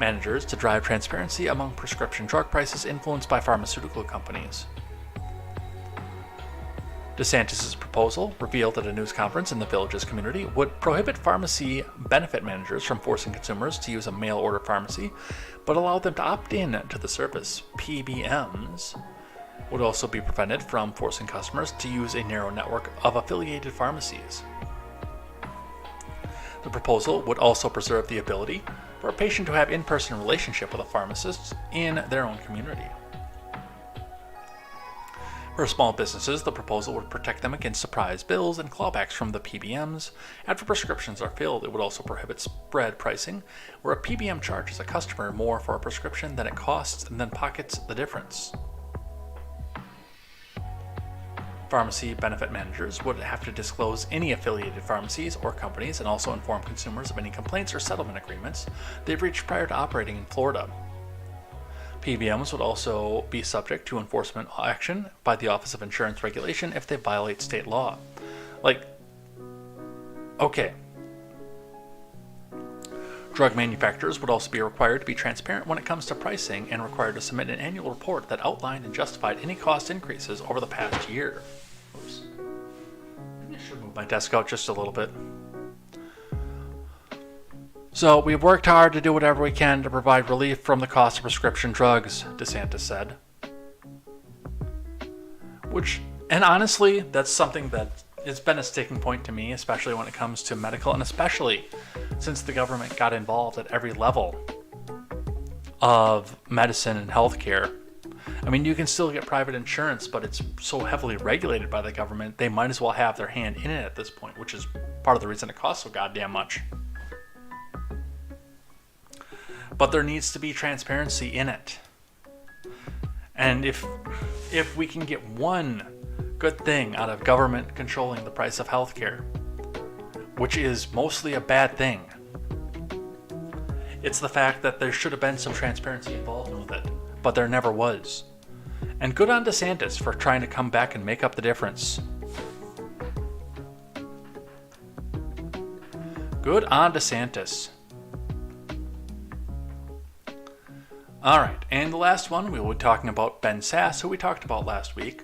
managers to drive transparency among prescription drug prices influenced by pharmaceutical companies. DeSantis' proposal, revealed at a news conference in the Villages community, would prohibit pharmacy benefit managers from forcing consumers to use a mail-order pharmacy, but allow them to opt in to the service. PBMs would also be prevented from forcing customers to use a narrow network of affiliated pharmacies. The proposal would also preserve the ability for a patient to have in-person relationship with a pharmacist in their own community. For small businesses, the proposal would protect them against surprise bills and clawbacks from the PBMs. After prescriptions are filled, it would also prohibit spread pricing, where a PBM charges a customer more for a prescription than it costs and then pockets the difference. Pharmacy benefit managers would have to disclose any affiliated pharmacies or companies and also inform consumers of any complaints or settlement agreements they've reached prior to operating in Florida. PBMs would also be subject to enforcement action by the Office of Insurance Regulation if they violate state law. Okay. Drug manufacturers would also be required to be transparent when it comes to pricing and required to submit an annual report that outlined and justified any cost increases over the past year. Oops. Maybe I should move my desk out just a little bit. So, we've worked hard to do whatever we can to provide relief from the cost of prescription drugs, DeSantis said. And honestly, that's something that has been a sticking point to me, especially when it comes to medical, and especially since the government got involved at every level of medicine and healthcare. I mean, you can still get private insurance, but it's so heavily regulated by the government, they might as well have their hand in it at this point, which is part of the reason it costs so goddamn much. But there needs to be transparency in it. And if we can get one good thing out of government controlling the price of healthcare, which is mostly a bad thing, it's the fact that there should have been some transparency involved with it, but there never was. And good on DeSantis for trying to come back and make up the difference. Good on DeSantis. Alright, and the last one, we will be talking about Ben Sasse, who we talked about last week.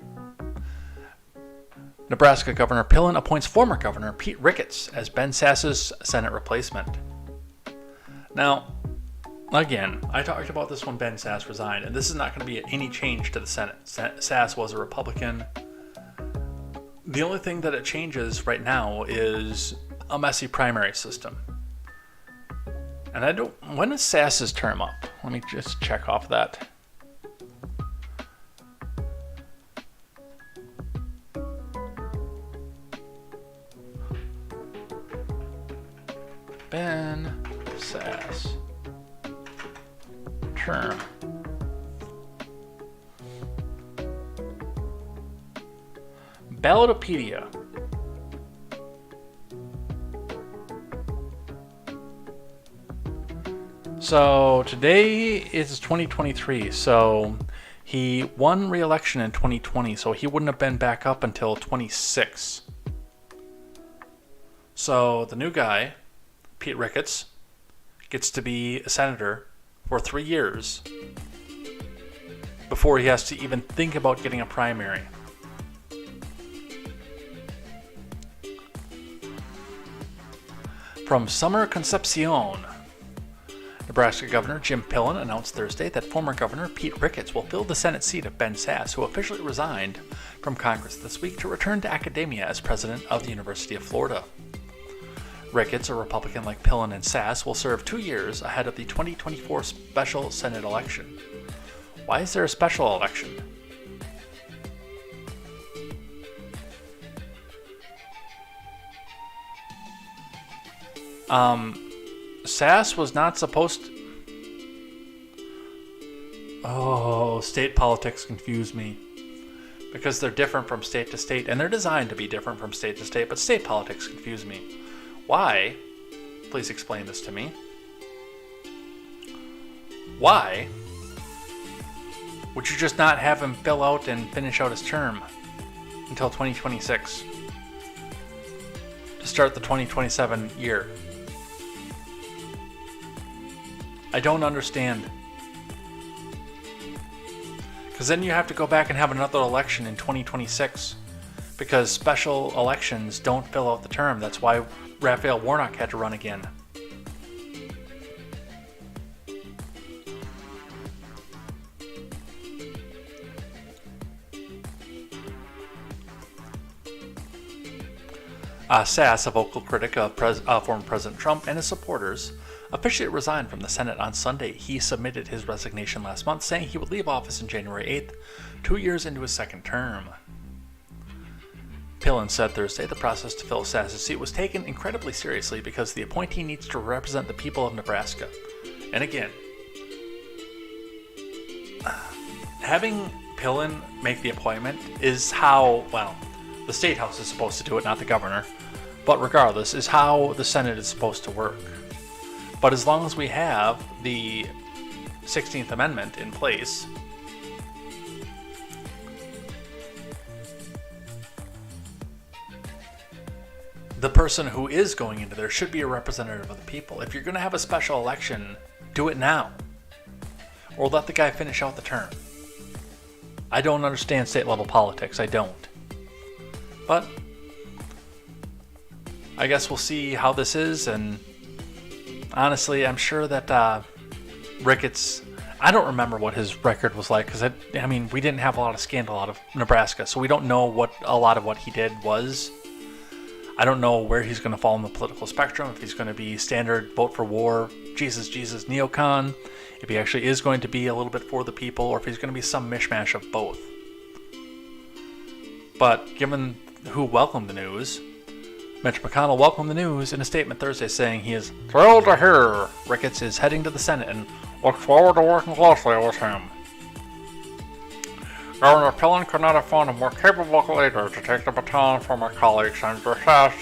Nebraska Governor Pillen appoints former Governor Pete Ricketts as Ben Sasse's Senate replacement. Now, again, I talked about this when Ben Sasse resigned, and this is not going to be any change to the Senate. Sasse was a Republican. The only thing that it changes right now is a messy primary system. And when is Sasse's term up? Let me just check off that. Ben Sasse term. Ballotopedia. So today is 2023, so he won re-election in 2020, so he wouldn't have been back up until 26. So the new guy, Pete Ricketts, gets to be a senator for 3 years before he has to even think about getting a primary. From Summer Concepcion, Nebraska Governor Jim Pillen announced Thursday that former Governor Pete Ricketts will fill the Senate seat of Ben Sasse, who officially resigned from Congress this week to return to academia as president of the University of Florida. Ricketts, a Republican like Pillen and Sasse, will serve 2 years ahead of the 2024 special Senate election. Why is there a special election? Sasse was not supposed to... Oh, state politics confuse me. Because they're different from state to state, and they're designed to be different from state to state, but state politics confuse me. Why? Please explain this to me. Why would you just not have him fill out and finish out his term until 2026 to start the 2027 year? I don't understand. Because then you have to go back and have another election in 2026 because special elections don't fill out the term. That's why Raphael Warnock had to run again. Sass, a vocal critic of former President Trump and his supporters, officially resigned from the Senate on Sunday. He submitted his resignation last month, saying he would leave office on January 8th, 2 years into his second term. Pillen said Thursday the process to fill Sass's seat was taken incredibly seriously because the appointee needs to represent the people of Nebraska. And again, having Pillen make the appointment is how, well, the State House is supposed to do it, not the governor. But regardless, is how the Senate is supposed to work. But as long as we have the 16th Amendment in place, the person who is going into there should be a representative of the people. If you're going to have a special election, do it now. Or let the guy finish out the term. I don't understand state level politics. I don't. But I guess we'll see how this is, and honestly, I'm sure that Ricketts, I don't remember what his record was like, because I mean, we didn't have a lot of scandal out of Nebraska, so we don't know what a lot of what he did was. I don't know where he's going to fall in the political spectrum, if he's going to be standard vote for war, Jesus, neocon, if he actually is going to be a little bit for the people, or if he's going to be some mishmash of both. But given who welcomed the news, Mitch McConnell welcomed the news in a statement Thursday saying he is thrilled to hear Ricketts is heading to the Senate and looks forward to working closely with him. Governor Pillen could not have found a more capable leader to take the baton from my colleague Senator Sass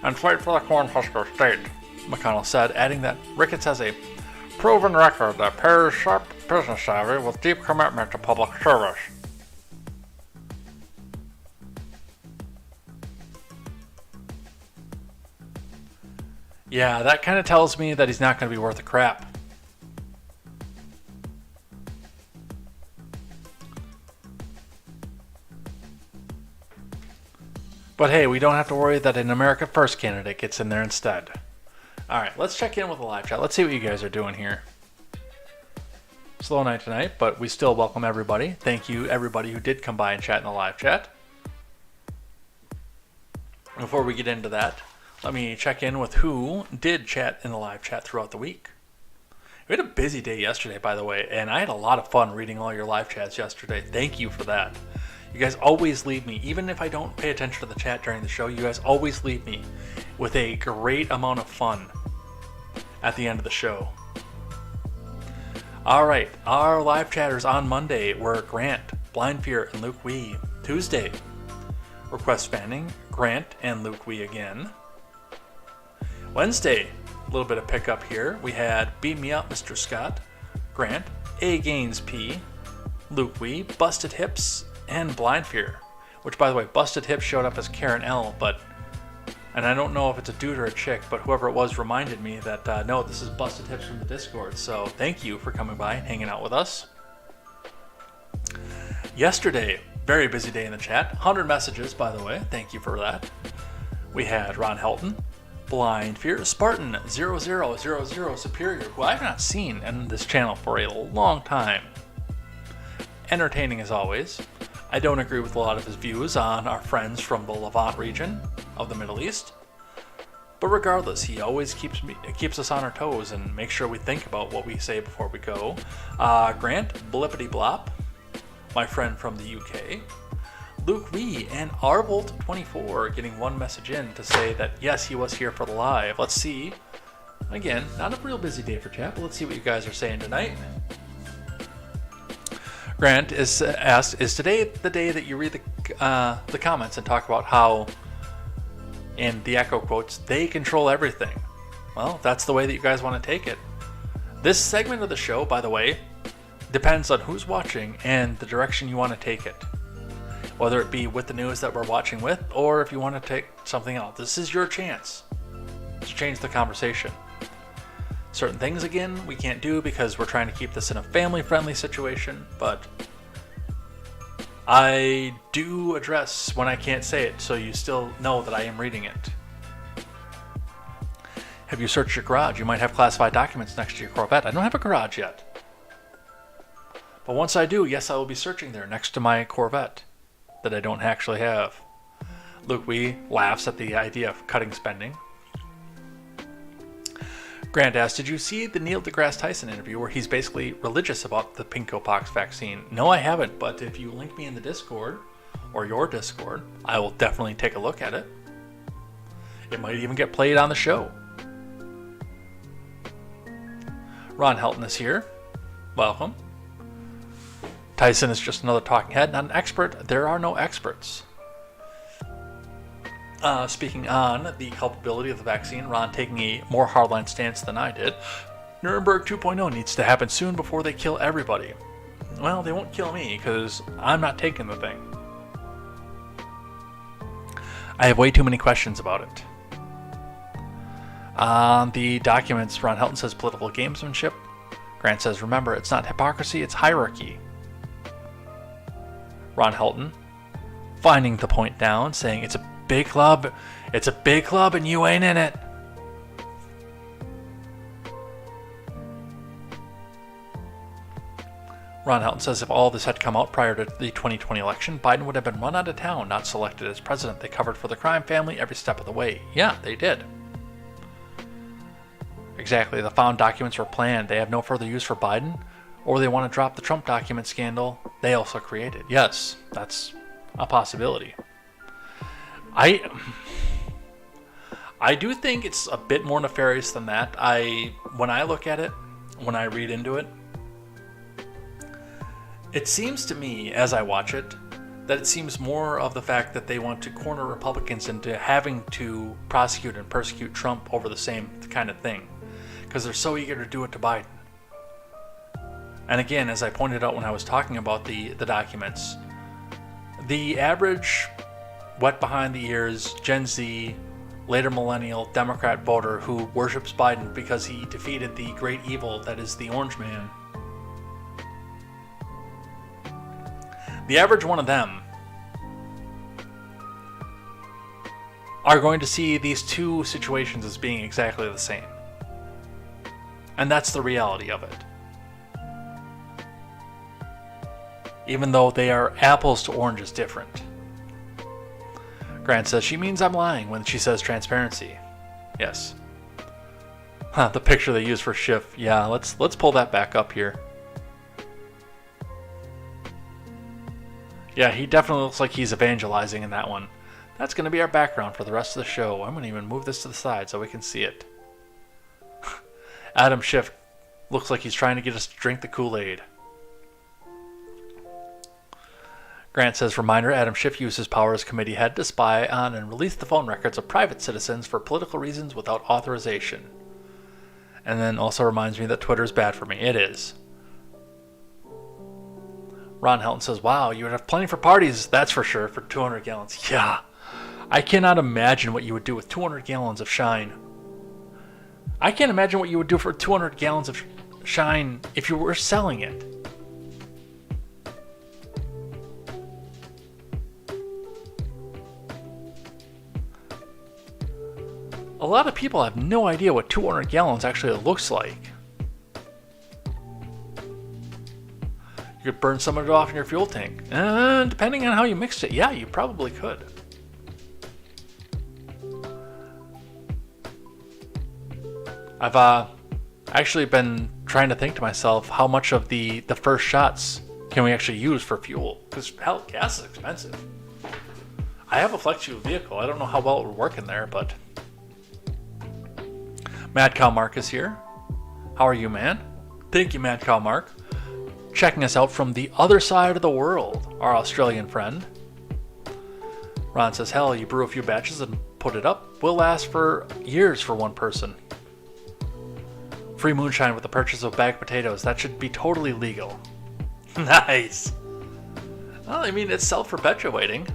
and fight for the Cornhusker state, McConnell said, adding that Ricketts has a proven record that pairs sharp business savvy with deep commitment to public service. Yeah, that kind of tells me that he's not going to be worth a crap. But hey, we don't have to worry that an America First candidate gets in there instead. Alright, let's check in with the live chat. Let's see what you guys are doing here. Slow night tonight, but we still welcome everybody. Thank you, everybody who did come by and chat in the live chat. Before we get into that, let me check in with who did chat in the live chat throughout the week. We had a busy day yesterday, by the way, and I had a lot of fun reading all your live chats yesterday. Thank you for that. You guys always leave me, even if I don't pay attention to the chat during the show, you guys always leave me with a great amount of fun at the end of the show. Alright, our live chatters on Monday were Grant, Blind Fear, and Luke Wee. Tuesday, Request Fanning, Grant, and Luke Wee again. Wednesday, a little bit of pickup here. We had Beat Me Up, Mr. Scott, Grant, A. Gaines P, Luke Wee, Busted Hips, and Blind Fear. Which, by the way, Busted Hips showed up as Karen L, and I don't know if it's a dude or a chick, but whoever it was reminded me that, no, this is Busted Hips from the Discord. So thank you for coming by and hanging out with us. Yesterday, very busy day in the chat. 100 messages, by the way. Thank you for that. We had Ron Helton, Blind Fear, Spartan 0000 Superior, who I've not seen in this channel for a long time. Entertaining as always. I don't agree with a lot of his views on our friends from the Levant region of the Middle East. But regardless, he always keeps us on our toes and makes sure we think about what we say before we go. Grant, Blippity Blop, my friend from the UK. Luke Wee and Arvolt24 getting one message in to say that yes, he was here for the live. Let's see. Again, not a real busy day for chat, but let's see what you guys are saying tonight. Grant is asked, is today the day that you read the comments and talk about how, in the echo quotes, they control everything? Well, that's the way that you guys want to take it. This segment of the show, by the way, depends on who's watching and the direction you want to take it. Whether it be with the news that we're watching with, or if you want to take something else. This is your chance to change the conversation. Certain things, again, we can't do because we're trying to keep this in a family-friendly situation, but I do address when I can't say it, so you still know that I am reading it. Have you searched your garage? You might have classified documents next to your Corvette. I don't have a garage yet. But once I do, yes, I will be searching there next to my Corvette that I don't actually have. Luke Wee laughs at the idea of cutting spending. Grant asks, did you see the Neil deGrasse Tyson interview where he's basically religious about the pinkopox vaccine? No, I haven't, but if you link me in the Discord, or your Discord, I will definitely take a look at it. It might even get played on the show. Ron Helton is here. Welcome. Tyson is just another talking head, not an expert. There are no experts. Speaking on the culpability of the vaccine, Ron taking a more hardline stance than I did. Nuremberg 2.0 needs to happen soon before they kill everybody. Well, they won't kill me because I'm not taking the thing. I have way too many questions about it. On the documents, Ron Helton says political gamesmanship. Grant says, remember, it's not hypocrisy, it's hierarchy. Ron Helton finding the point down, saying it's a big club and you ain't in it. Ron Helton says if all this had come out prior to the 2020 election, Biden would have been run out of town, not selected as president. They covered for the crime family every step of the way. Yeah, they did. Exactly. The found documents were planned. They have no further use for Biden, or they want to drop the Trump document scandal they also created. Yes, that's a possibility. I do think it's a bit more nefarious than that. When I look at it, when I read into it, it seems to me, as I watch it, that it seems more of the fact that they want to corner Republicans into having to prosecute and persecute Trump over the same kind of thing, because they're so eager to do it to Biden. And again, as I pointed out when I was talking about the documents, the average wet behind the ears, Gen Z, later millennial Democrat voter who worships Biden because he defeated the great evil that is the Orange Man, the average one of them are going to see these two situations as being exactly the same. And that's the reality of it. Even though they are apples to oranges different. Grant says she means I'm lying when she says transparency. Yes. The picture they use for Schiff. Yeah, let's pull that back up here. Yeah, he definitely looks like he's evangelizing in that one. That's going to be our background for the rest of the show. I'm going to even move this to the side so we can see it. Adam Schiff looks like he's trying to get us to drink the Kool-Aid. Grant says, reminder, Adam Schiff used his power as committee head to spy on and release the phone records of private citizens for political reasons without authorization. And then also reminds me that Twitter is bad for me. It is. Ron Helton says, wow, you would have plenty for parties, that's for sure, for 200 gallons. Yeah. I cannot imagine what you would do with 200 gallons of Shine. I can't imagine what you would do for 200 gallons of Shine if you were selling it. A lot of people have no idea what 200 gallons actually looks like. You could burn some of it off in your fuel tank. And depending on how you mixed it, yeah, you probably could. I've actually been trying to think to myself how much of the first shots can we actually use for fuel? Because, hell, gas is expensive. I have a flex fuel vehicle. I don't know how well it would work in there, but... Mad Cow Mark is here. How are you, man? Thank you, Mad Cow Mark. Checking us out from the other side of the world, our Australian friend. Ron says, hell, you brew a few batches and put it up. Will last for years for one person. Free moonshine with the purchase of bagged potatoes. That should be totally legal. Nice. Well, I mean, it's self-perpetuating.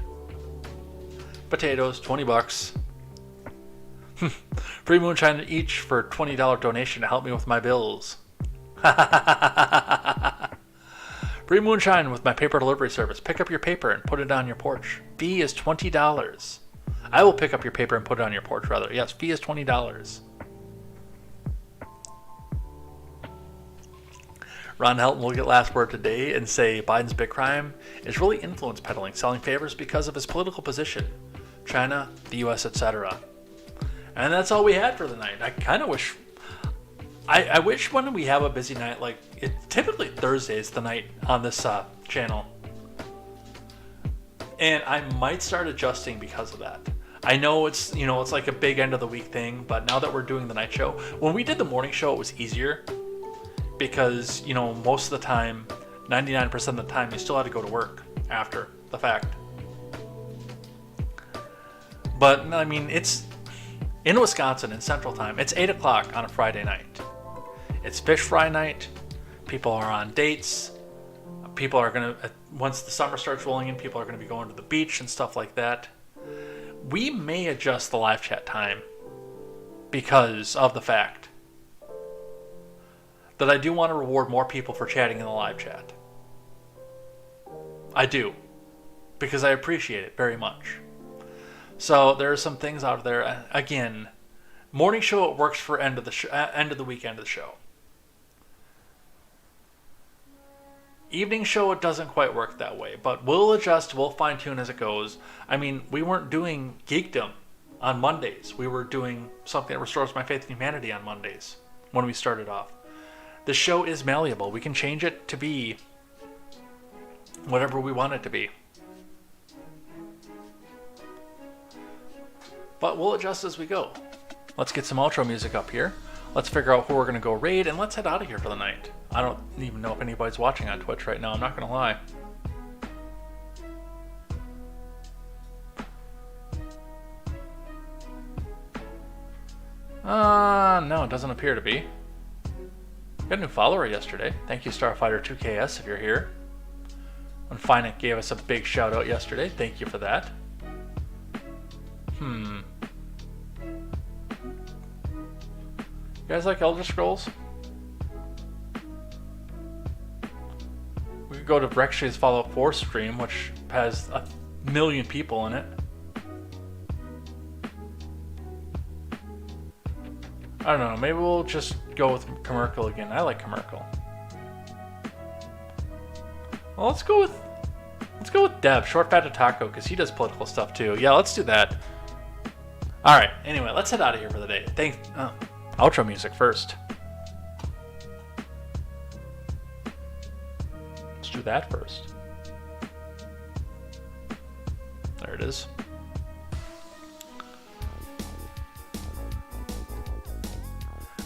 Potatoes, $20. Free moonshine each for a $20 donation to help me with my bills. Free moonshine with my paper delivery service. Pick up your paper and put it on your porch. Fee is $20. I will pick up your paper and put it on your porch, rather. Yes, fee is $20. Ron Helton will get last word today and say Biden's big crime is really influence peddling, selling favors because of his political position. China, the U.S., etc. And that's all we had for the night. I kind of wish... I wish when we have a busy night, like, typically Thursday is the night on this channel. And I might start adjusting because of that. I know it's like a big end of the week thing, but now that we're doing the night show, when we did the morning show, it was easier because, most of the time, 99% of the time, you still had to go to work after the fact. But, I mean, it's in Wisconsin, in Central Time, it's 8 o'clock on a Friday night. It's fish fry night. People are on dates. People are going to, once the summer starts rolling in, people are going to be going to the beach and stuff like that. We may adjust the live chat time because of the fact that I do want to reward more people for chatting in the live chat. I do, because I appreciate it very much. So there are some things out there. Again, morning show, it works for end of the weekend of the show. Evening show, it doesn't quite work that way, but we'll adjust, we'll fine tune as it goes. I mean, we weren't doing Geekdom on Mondays. We were doing something that restores my faith in humanity on Mondays when we started off. The show is malleable. We can change it to be whatever we want it to be. But we'll adjust as we go. Let's get some outro music up here. Let's figure out who we're going to go raid, and let's head out of here for the night. I don't even know if anybody's watching on Twitch right now. I'm not going to lie. No, it doesn't appear to be. Got a new follower yesterday. Thank you, Starfighter2KS, if you're here. When Finec gave us a big shout out yesterday. Thank you for that. You guys like Elder Scrolls? We could go to Rexy's Fallout 4 stream, which has 1 million people in it. I don't know, maybe we'll just go with Commercial again. I like Commercial. Well, let's go with Deb, Short Fat Taco, because he does political stuff too. Yeah, let's do that. Alright, anyway, let's head out of here for the day. Thanks. Outro music first. Let's do that first. There it is.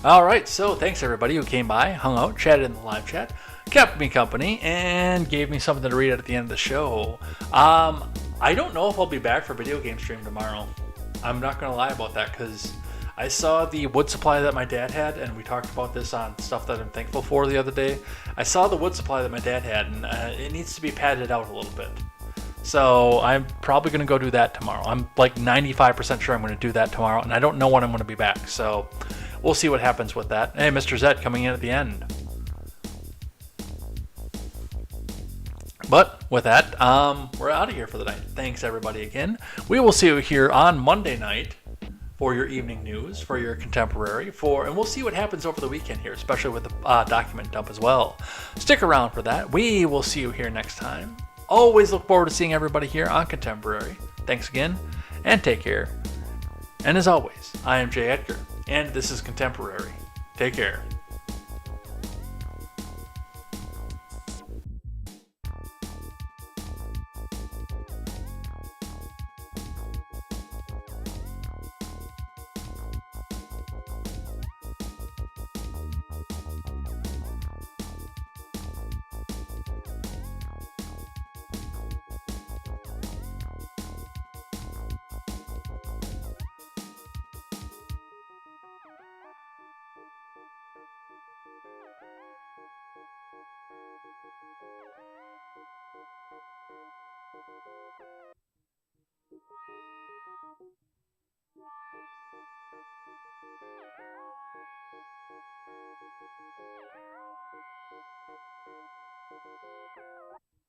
Alright, so thanks everybody who came by, hung out, chatted in the live chat, kept me company, and gave me something to read at the end of the show. I don't know if I'll be back for video game stream tomorrow. I'm not going to lie about that, because I saw the wood supply that my dad had, and we talked about this on stuff that I'm thankful for the other day. I saw the wood supply that my dad had, and it needs to be padded out a little bit. So I'm probably going to go do that tomorrow. I'm like 95% sure I'm going to do that tomorrow, and I don't know when I'm going to be back. So we'll see what happens with that. Hey, Mr. Zed coming in at the end. But with that, we're out of here for the night. Thanks everybody again. We will see you here on Monday night for your evening news, for your contemporary, and we'll see what happens over the weekend here, especially with the document dump as well. Stick around for that. We will see you here next time. Always look forward to seeing everybody here on Contemporary. Thanks again, and take care. And as always, I am Jay Edgar, and this is Contemporary. Take care.